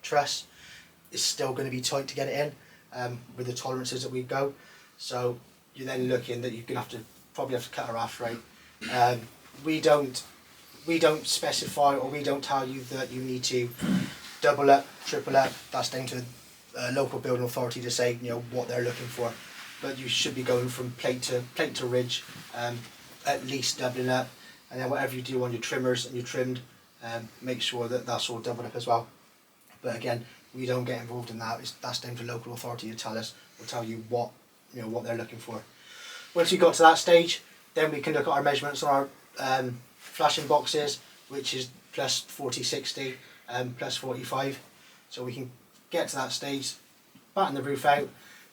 truss, it's still going to be tight to get it in with the tolerances that we go. So you're then looking that you're going to probably have to cut a rafter out. We don't specify, or we don't tell you that you need to double up, triple up. That's down to a local building authority to say, you know, what they're looking for. But you should be going from plate to ridge, at least doubling up, and then whatever you do on your trimmers and your trimmed, make sure that that's all doubled up as well. But again, we don't get involved in that. That's down to local authority to tell us. We'll tell you what they're looking for. Once we got to that stage, then we can look at our measurements on our flashing boxes, which is plus 40, 60, plus 45. So we can get to that stage, batten the roof out.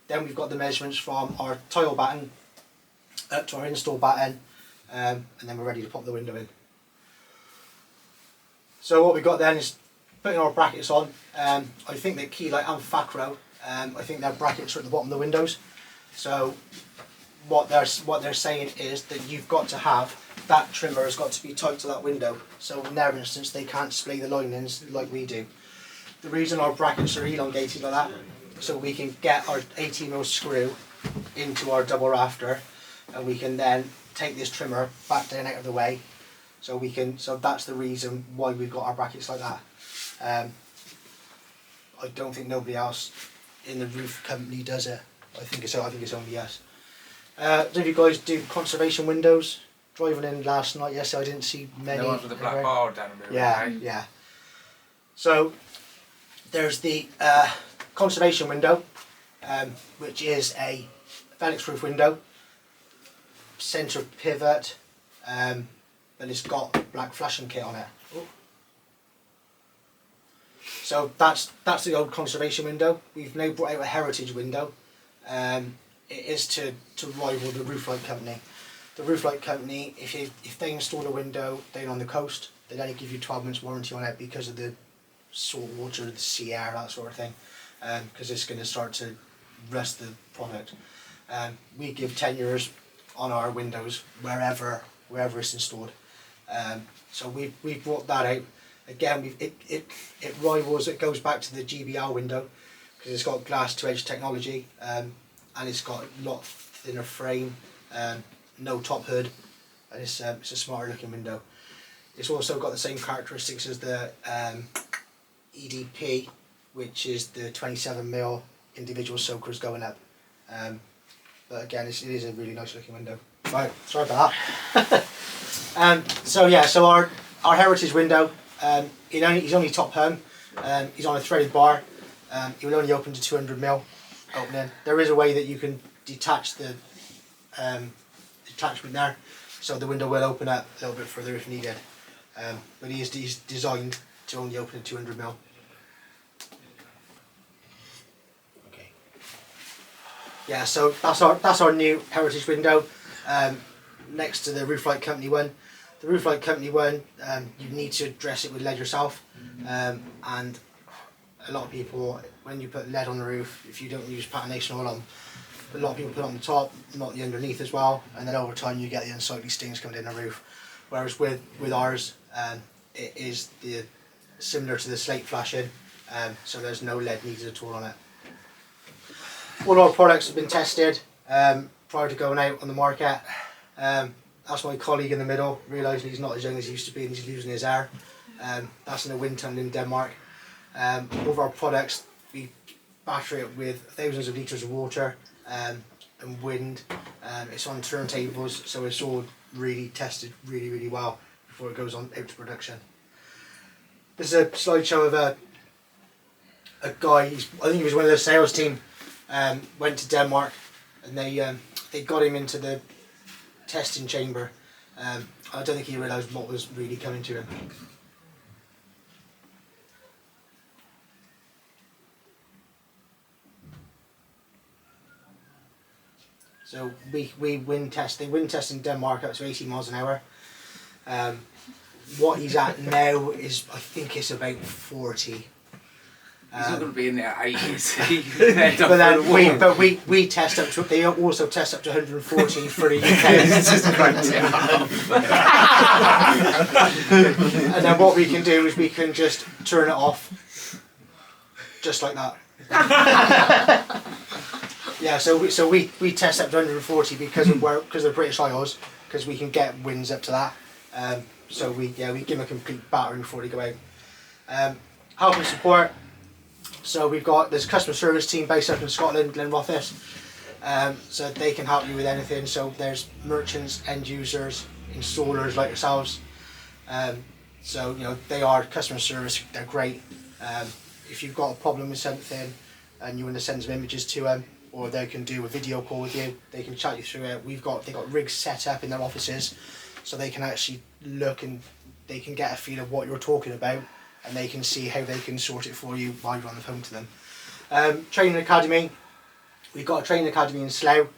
Then we've got the measurements from our tile batten up to our install batten, and then we're ready to pop the window in. So what we've got then is putting our brackets on. I think that Skylight and Facro, I think their brackets are at the bottom of the windows. So what they're saying is that you've got to have, that trimmer has got to be tight to that window. So in their instance, they can't splay the linings like we do. The reason our brackets are elongated like that, so we can get our 18mm screw into our double rafter, and we can then take this trimmer back down out of the way. So that's the reason why we've got our brackets like that. I don't think nobody else in the roof company does it. I think it's only us. Do you guys do conservation windows? Driving in last night, yes, I didn't see many. The ones with the black bar down the middle. Yeah, yeah. So there's the conservation window, which is a Velux roof window, centre pivot, but it's got black flashing kit on it. Ooh. So that's the old conservation window. We've now brought out a heritage window. It is to rival the Roof Light Company. The Roof Light Company, if they install a window down on the coast, they'd only give you 12 months warranty on it because of the salt water, the sea air, that sort of thing, because it's going to start to rust the product. We give 10 years on our windows wherever it's installed. So we brought that out. Again, it rivals, it goes back to the GBL window because it's got glass to edge technology, and it's got a lot thinner frame, no top hood, and it's a smarter looking window. It's also got the same characteristics as the EDP, which is the 27mm individual soakers going up. But again, it is a really nice looking window. Right, sorry about that. So yeah, so our heritage window, he's only top hung. He's on a threaded bar. He will only open to 200mm opening. There is a way that you can detach the attachment there, so the window will open up a little bit further if needed. But he's designed to only open to 200mm. Okay. Yeah, so that's our new heritage window, next to the Roof Light Company one. The Roof Light Company one, you need to dress it with lead yourself, and a lot of people, when you put lead on the roof, if you don't use patination oil on, a lot of people put it on the top, not the underneath as well, and then over time you get the unsightly stains coming in the roof. Whereas with ours, it is similar to the slate flashing, so there's no lead needed at all on it. All our products have been tested prior to going out on the market. That's my colleague in the middle, realising he's not as young as he used to be and he's losing his hair. That's in a wind tunnel in Denmark. All of our products, we batter it with thousands of litres of water and wind. It's on turntables, so it's all really tested really well before it goes on out to production. This is a slideshow of a guy, I think he was one of the sales team, went to Denmark, and they they got him into the testing chamber. I don't think he realised what was really coming to him. So we wind test in Denmark up to 80 miles an hour. What he's at now is, I think it's about 40. He's not going to be in there at 80s. But then we test up to, they also test up to 140 for the UK. And then what we can do is we can just turn it off, just like that. Yeah, so we test up to 140 because of the British Isles, because we can get winds up to that. So we give them a complete battery before they go out. Help and support. So there's a customer service team based up in Scotland, Glenrothes. So they can help you with anything. So there's merchants, end users, installers like yourselves. So they are customer service. They're great. If you've got a problem with something and you want to send some images to them, or they can do a video call with you, they can chat you through it. They've got rigs set up in their offices, so they can actually look and they can get a feel of what you're talking about, and they can see how they can sort it for you while you're on the phone to them. Training academy. We've got a training academy in Slough.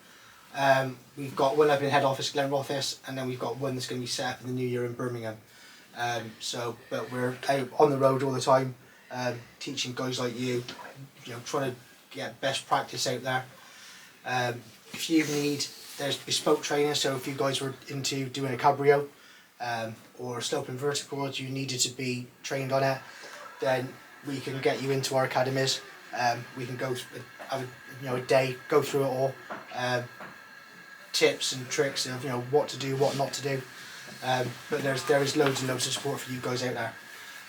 We've got one up in head office, Glenrothes, and then we've got one that's going to be set up in the new year in Birmingham. But we're out on the road all the time, teaching guys like you, trying to get best practice out there. If you need, there's bespoke training. So if you guys were into doing a cabrio or sloping verticals, you needed to be trained on it, then we can get you into our academies. We can go have a day, go through it all, tips and tricks of what to do, what not to do. But there is loads and loads of support for you guys out there.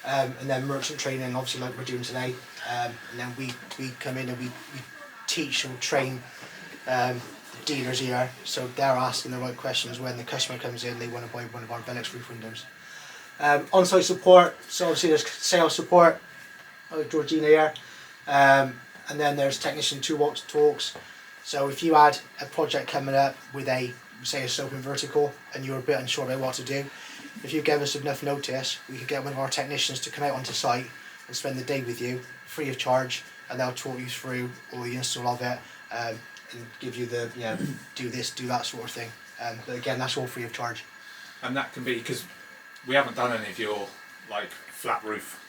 And then merchant training, obviously like we're doing today. And then we come in and we teach or train the dealers here, so they're asking the right questions when the customer comes in, they want to buy one of our Velux roof windows. On-site support, so obviously there's sales support, like Georgina here, and then there's technician toolbox talks. So if you had a project coming up with say a sloping vertical and you're a bit unsure about what to do, if you give us enough notice, we could get one of our technicians to come out onto site and spend the day with you, free of charge, and they'll talk you through all the install of it, and give you the do this, do that sort of thing. But again, that's all free of charge. And that can be, because we haven't done any of your flat roof,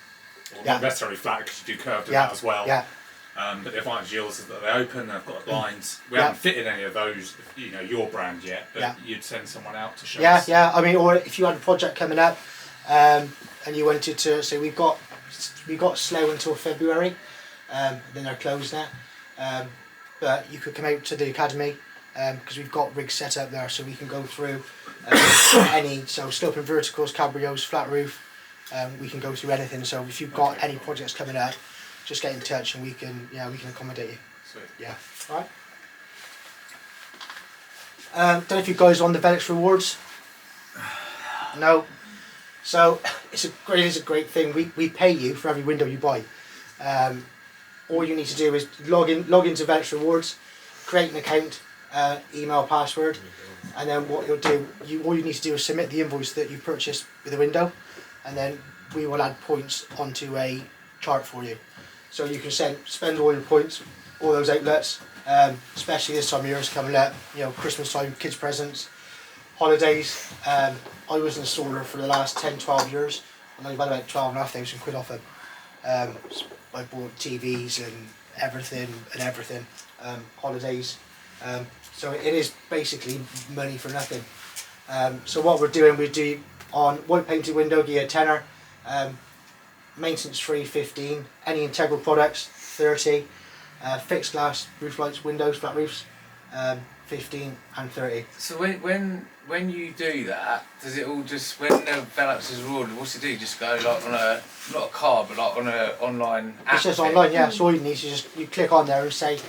or Yeah. not necessarily flat because you do curved in Yeah. that as well. Yeah. But the advantage of yours is that they open, they've got blinds. We Yeah. haven't fitted any of those, your brand yet, but Yeah. you'd send someone out to show Yeah, us. yeah. I mean, or if you had a project coming up, and you wanted to, so we've got Slough until February, then they're closed now. But you could come out to the academy because we've got rigs set up there, so we can go through so sloping verticals, cabrios, flat roof. We can go through anything. So if you've got any projects coming up, just get in touch and we can accommodate you. Sweet. Yeah. All right. Don't know if you guys are on the Velux rewards. No. So it's a great thing. We pay you for every window you buy. All you need to do is log into Velux rewards, create an account, email, password, and then what you'll do, all you need to do is submit the invoice that you purchased with the window, and then we will add points onto a chart for you. So you can spend all your points, all those outlets, especially this time of year is coming up, Christmas time, kids' presents, holidays. I was an installer for the last 10-12 years, and I've had about 12,500 quid off it. I bought TVs and everything, holidays. So it is basically money for nothing. So what we're doing, we do on white painted window gear tenner, maintenance free 15, any integral products 30, fixed glass roof lights, windows, flat roofs 15 and 30. So when you do that, does it all just, when the Velux is rewarded, what's it do? Just go on a, not a card, but on a online app? It's just thing? online, yeah. So all you need is you click on there and say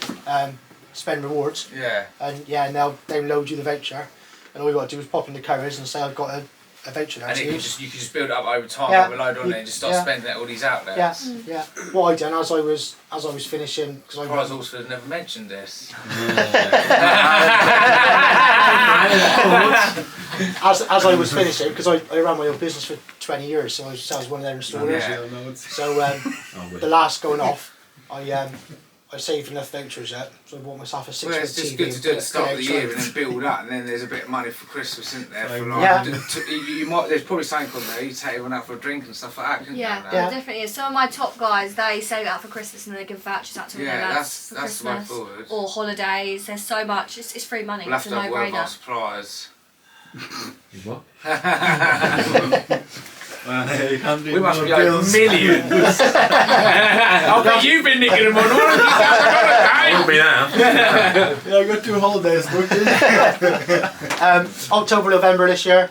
spend rewards. Yeah. And they'll download you the voucher, and all you got to do is pop in the colours and say I've got a voucher now. And to you can use. just build it up over time, Yeah. overload on it, and just start spending it all these outlets. Yeah. What I done as I was finishing, because Prize Oxford never mentioned this. as I was finishing, because I ran my own business for 20 years, so I was one of their installers. Yeah. So the last going off, I saved enough vouchers up, so I bought myself a 6-foot Well, it's just TV good to do at the start of the year and outside. then build up, and then there's a bit of money for Christmas, isn't there? For like, Yeah. you might. There's probably something on there. You take everyone out for a drink and stuff like that. Couldn't Yeah, you, now? Yeah. it definitely is. Some of my top guys, they save it out for Christmas and then they give vouchers out to all Yeah, their lads for that's the way Christmas. forward. Or holidays. There's so much. It's free money. We'll have It's to a have word of our no-brainer. suppliers. What? We must be owed millions. I bet you've been nicking them on all of you. Will be now. Yeah, I got 2 holidays booked in. October, November this year,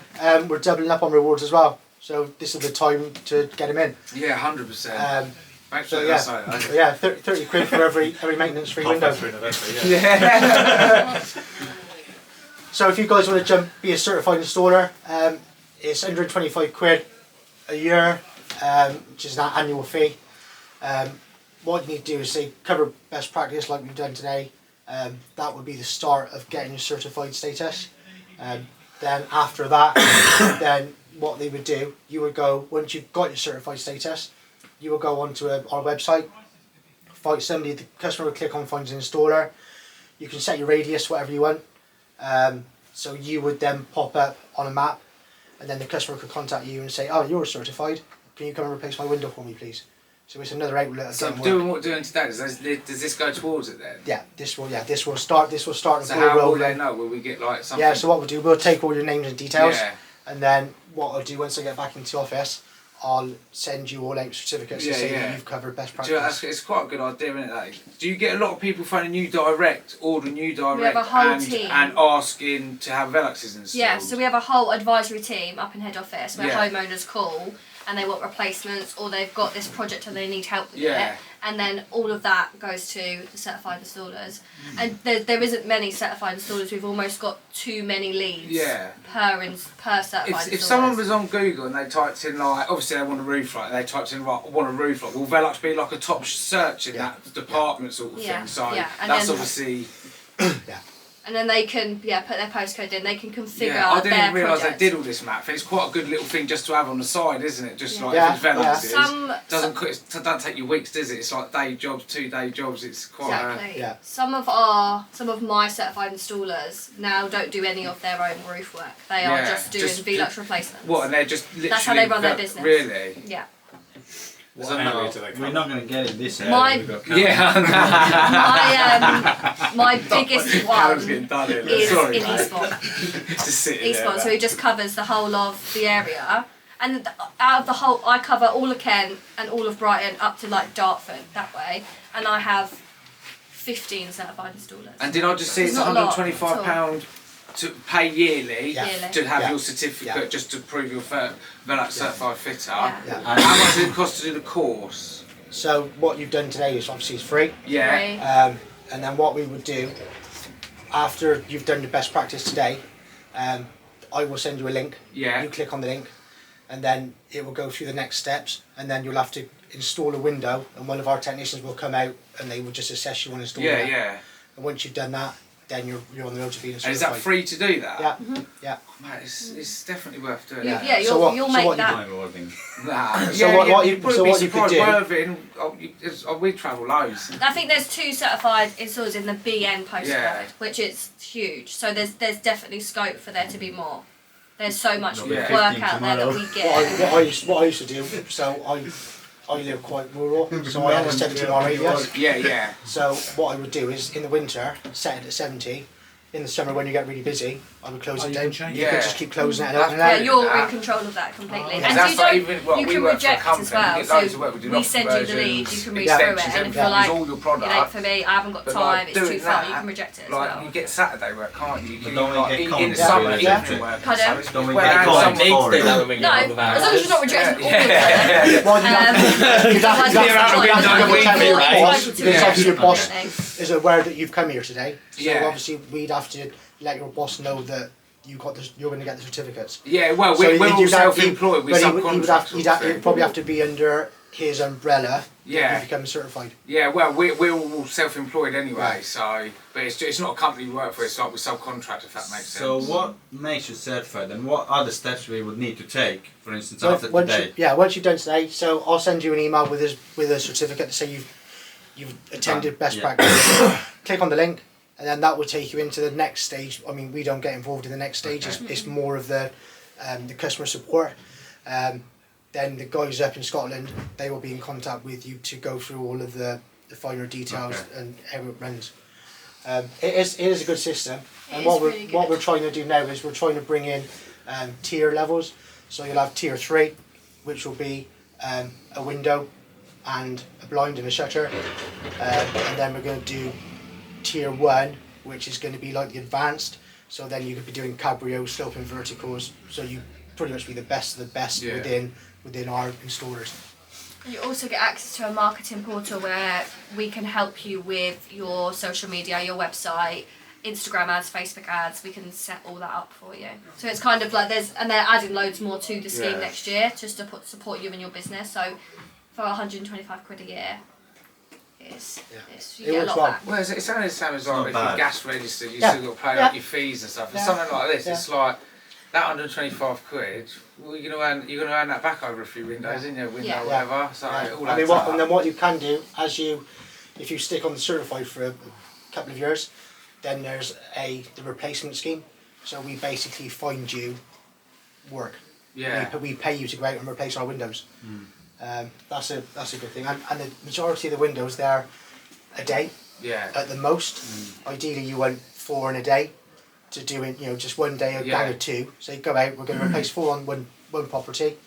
we're doubling up on rewards as well. So this is the time to get them in. Yeah, 100%. Thanks So for yeah, that. yeah, 30 quid for every maintenance free window. Halfway through November, yeah. So if you guys want to be a certified installer, it's 125 quid a year, which is an annual fee. What you need to do is say cover best practice like we've done today. That would be the start of getting your certified status. Then after that, then what they would do, you would go, once you've got your certified status, you will go onto our website, find somebody, the customer will click on find an installer. You can set your radius, whatever you want. So you would then pop up on a map, and then the customer could contact you and say, oh, you're certified, can you come and replace my window for me please? So it's another outlet of So getting doing work. what we're doing today, does this go towards it then? Yeah, this will start the So ball how will rolling. they know? Will we get like something? Yeah, so what we'll do, we'll take all your names and details, Yeah. and then what I'll do once I get back into the office, I'll send you all out certificates to Yeah, say yeah. that you've covered best Do you know, practice. it's quite a good idea, isn't it? Like, do you get a lot of people phoning you direct, ordering you direct, a whole and, team. and asking to have Veluxes installed? Yeah, so we have a whole advisory team up in head office where Yeah. homeowners call and they want replacements or they've got this project and they need help with Yeah. it. And then all of that goes to the certified installers. And there isn't many certified installers. We've almost got too many leads Yeah. per certified installers. If someone was on Google and they typed in like, obviously they want a roof light, they typed in right, I want a roof light, will Velux be like a top search in that department sort of Yeah, thing? So yeah, and that's then- obviously. And then they can put their postcode in. They can configure Yeah, I didn't their even realise they project. did all this map. It's quite a good little thing just to have on the side, isn't it? Just like Yeah. if it's Veluxes. Some- Doesn't take you weeks, does it? It's like day jobs, 2-day jobs. It's quite. Exactly. Yeah. Some of my certified installers now don't do any of their own roof work. They are Yeah, just doing Velux replacements. What? And they're just literally. That's how they run their business. Really? Yeah. What area do they cover? We're not going to get in this area. My- We've got cameras. Yeah. My biggest one Callum's getting done here. is Sorry, in mate. Eastbourne. Just sitting there. Eastbourne, so he just covers the whole of the area. And out of the whole, I cover all of Kent and all of Brighton up to like Dartford that way. And I have 15 certified installers. And did I just see it's It's not a lot £125 to pay yearly Yeah. Yearly. to have Yeah. your certificate Yeah. just to prove you're Velux certified fitter? Yeah. Yeah. And how much does it cost to do the course? So what you've done today is obviously free. Yeah. Three. And then what we would do, after you've done the best practice today, I will send you a link. Yeah. You click on the link, and then it will go through the next steps, and then you'll have to install a window, and one of our technicians will come out, and they will just assess you on installing Yeah, it. yeah. And once you've done that, then you're on the road to being And certified. is that free to do that? Yeah, yeah. Mate, it's definitely worth doing. Yeah, that. So what- you'll so make what you that. Time wording. Nah. So yeah, what you- you'd probably so be what you could surprised. do- Worthing, we travel loads. I think there's 2 certified installers in the BN postcode, Yeah. which is huge. So there's definitely scope for there to be more. There's so much There'll be work 15 out there that tomorrow. we get. What I used to do, so I live quite rural, so I had a 70 mile radius. Yeah, yeah. So what I would do is in the winter set it at 70. In the summer when you get really busy, I would close it down. You Yeah. could just keep closing it and That's opening Yeah, it. you're Ah. in control of that completely. Yeah. And That's you like don't, even- well, you we can work for a reject company, as well. we get loads of So work, we do we lots send of you the lead, you versions, can read through it, extensions, and if you're everything, like, use all your product. you know, for me, I haven't got But time, like it's too doing far, that, you can reject it as Like well. you get Saturday work, can't you? You But can don't we like, get in the comp- summer yeah. evening work. Pardon? So it's Don't we whereas get some comp people- for it? No, as long as you're not rejecting all of them. Well, you'd have You'd have to clear out the window have the to week tell your before, boss, right? because Yeah. obviously your boss Definitely. is aware that you've come here today. So Yeah. obviously we'd have to let your boss know that you're going to get the certifications. Yeah, well, So we're all you'd have- self-employed. We but he would subcontract. have, he'd probably have to be under his umbrella, Yeah. you become certified. Yeah, well, we're all self-employed anyway, so but it's not a company we work for. It's like we subcontract, if that makes sense. So what makes you certified, and what other steps we would need to take, for instance, Once- after once today? once you've done today, so I'll send you an email with a certificate to say you've attended best practice. Click on the link, and then that will take you into the next stage. I mean, we don't get involved in the next stage. It's more of the customer support. Then the guys up in Scotland, they will be in contact with you to go through all of the finer details and how it runs. It is a good system, and what we're trying to do now is we're trying to bring in tier levels. So you'll have tier 3, which will be a window and a blind and a shutter, and then we're going to do tier 1, which is going to be like the advanced. So then you could be doing cabrio, sloping verticals. So you pretty much be the best of the best within our installers. You also get access to a marketing portal where we can help you with your social media, your website, Instagram ads, Facebook ads. We can set all that up for you. So it's kind of like they're adding loads more to the scheme next year just to support you in your business. So for 125 quid a year, you get a lot back. Well, it's only the same as like if bad. you're gas registered, you still got to pay like your fees and stuff. And something like this, it's like that 125 quid. Well, you're gonna earn that back over a few windows, isn't you? Window, whatever. So it all adds up. And then what you can do, if you stick on the certified for a couple of years, then there's the replacement scheme. So we basically find you work. Yeah. We pay you to go out and replace our windows. That's a good thing. And the majority of the windows, they're a day. Yeah. At the most. Ideally, you want 4 in a day. To doing, just one day, a gang of 2. So you go out, we're going to replace 4 on one property.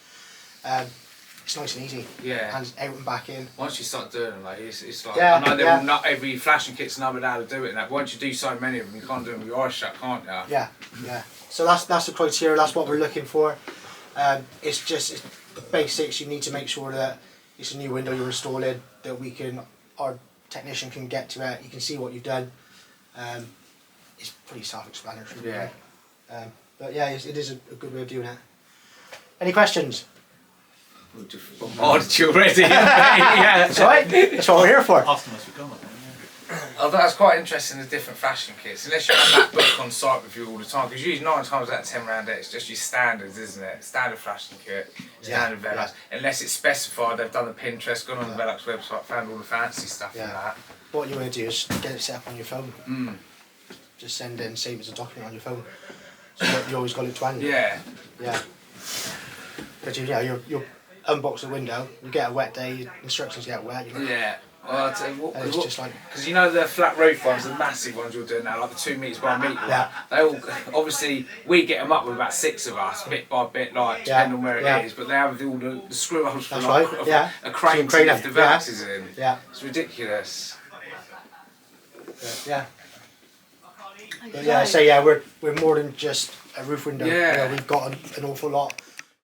It's nice and easy. Yeah. And out and back in. Once you start doing them, like it's like Yeah, I know not every flashing kit's numbered how to do it. And that. But once you do so many of them, you can't do them with your eyes shut, can't you? Yeah. So that's the criteria. That's what we're looking for. It's just the basics. You need to make sure that it's a new window you're installing. That our technician can get to it. You can see what you've done. It's pretty self-explanatory. Yeah. But yeah, it is a good way of doing it. Any questions? Oh, you already? Yeah. That's right. That's what we're here for. Ask them as we go. I thought that's quite interesting, the different flashing kits. Unless you have that book on site with you all the time, because usually 9 times out of 10 round it's just your standards, isn't it? Standard flashing kit, standard Velux. Unless it's specified, they've done the Pinterest, gone on the Velux website, found all the fancy stuff in that. What you want to do is get it set up on your phone. Just send in, save it as a document on your phone. So you always got it to hand. Yeah. Yeah. Because you unbox the window, you get a wet day, instructions get wet. Yeah. Well, I'll tell you what, And it's just like, because you know the flat roof ones, the massive ones you're doing now, like the 2 metres by a metre. Yeah. They all, obviously, we get them up with about 6 of us, bit by bit, like depending on where it is. But they have all the screw holes for That's like right, a crane to crane lift the Veluxes in. Yeah. It's ridiculous. Yeah. But yeah, so we're more than just a roof window. Yeah. We've got an awful lot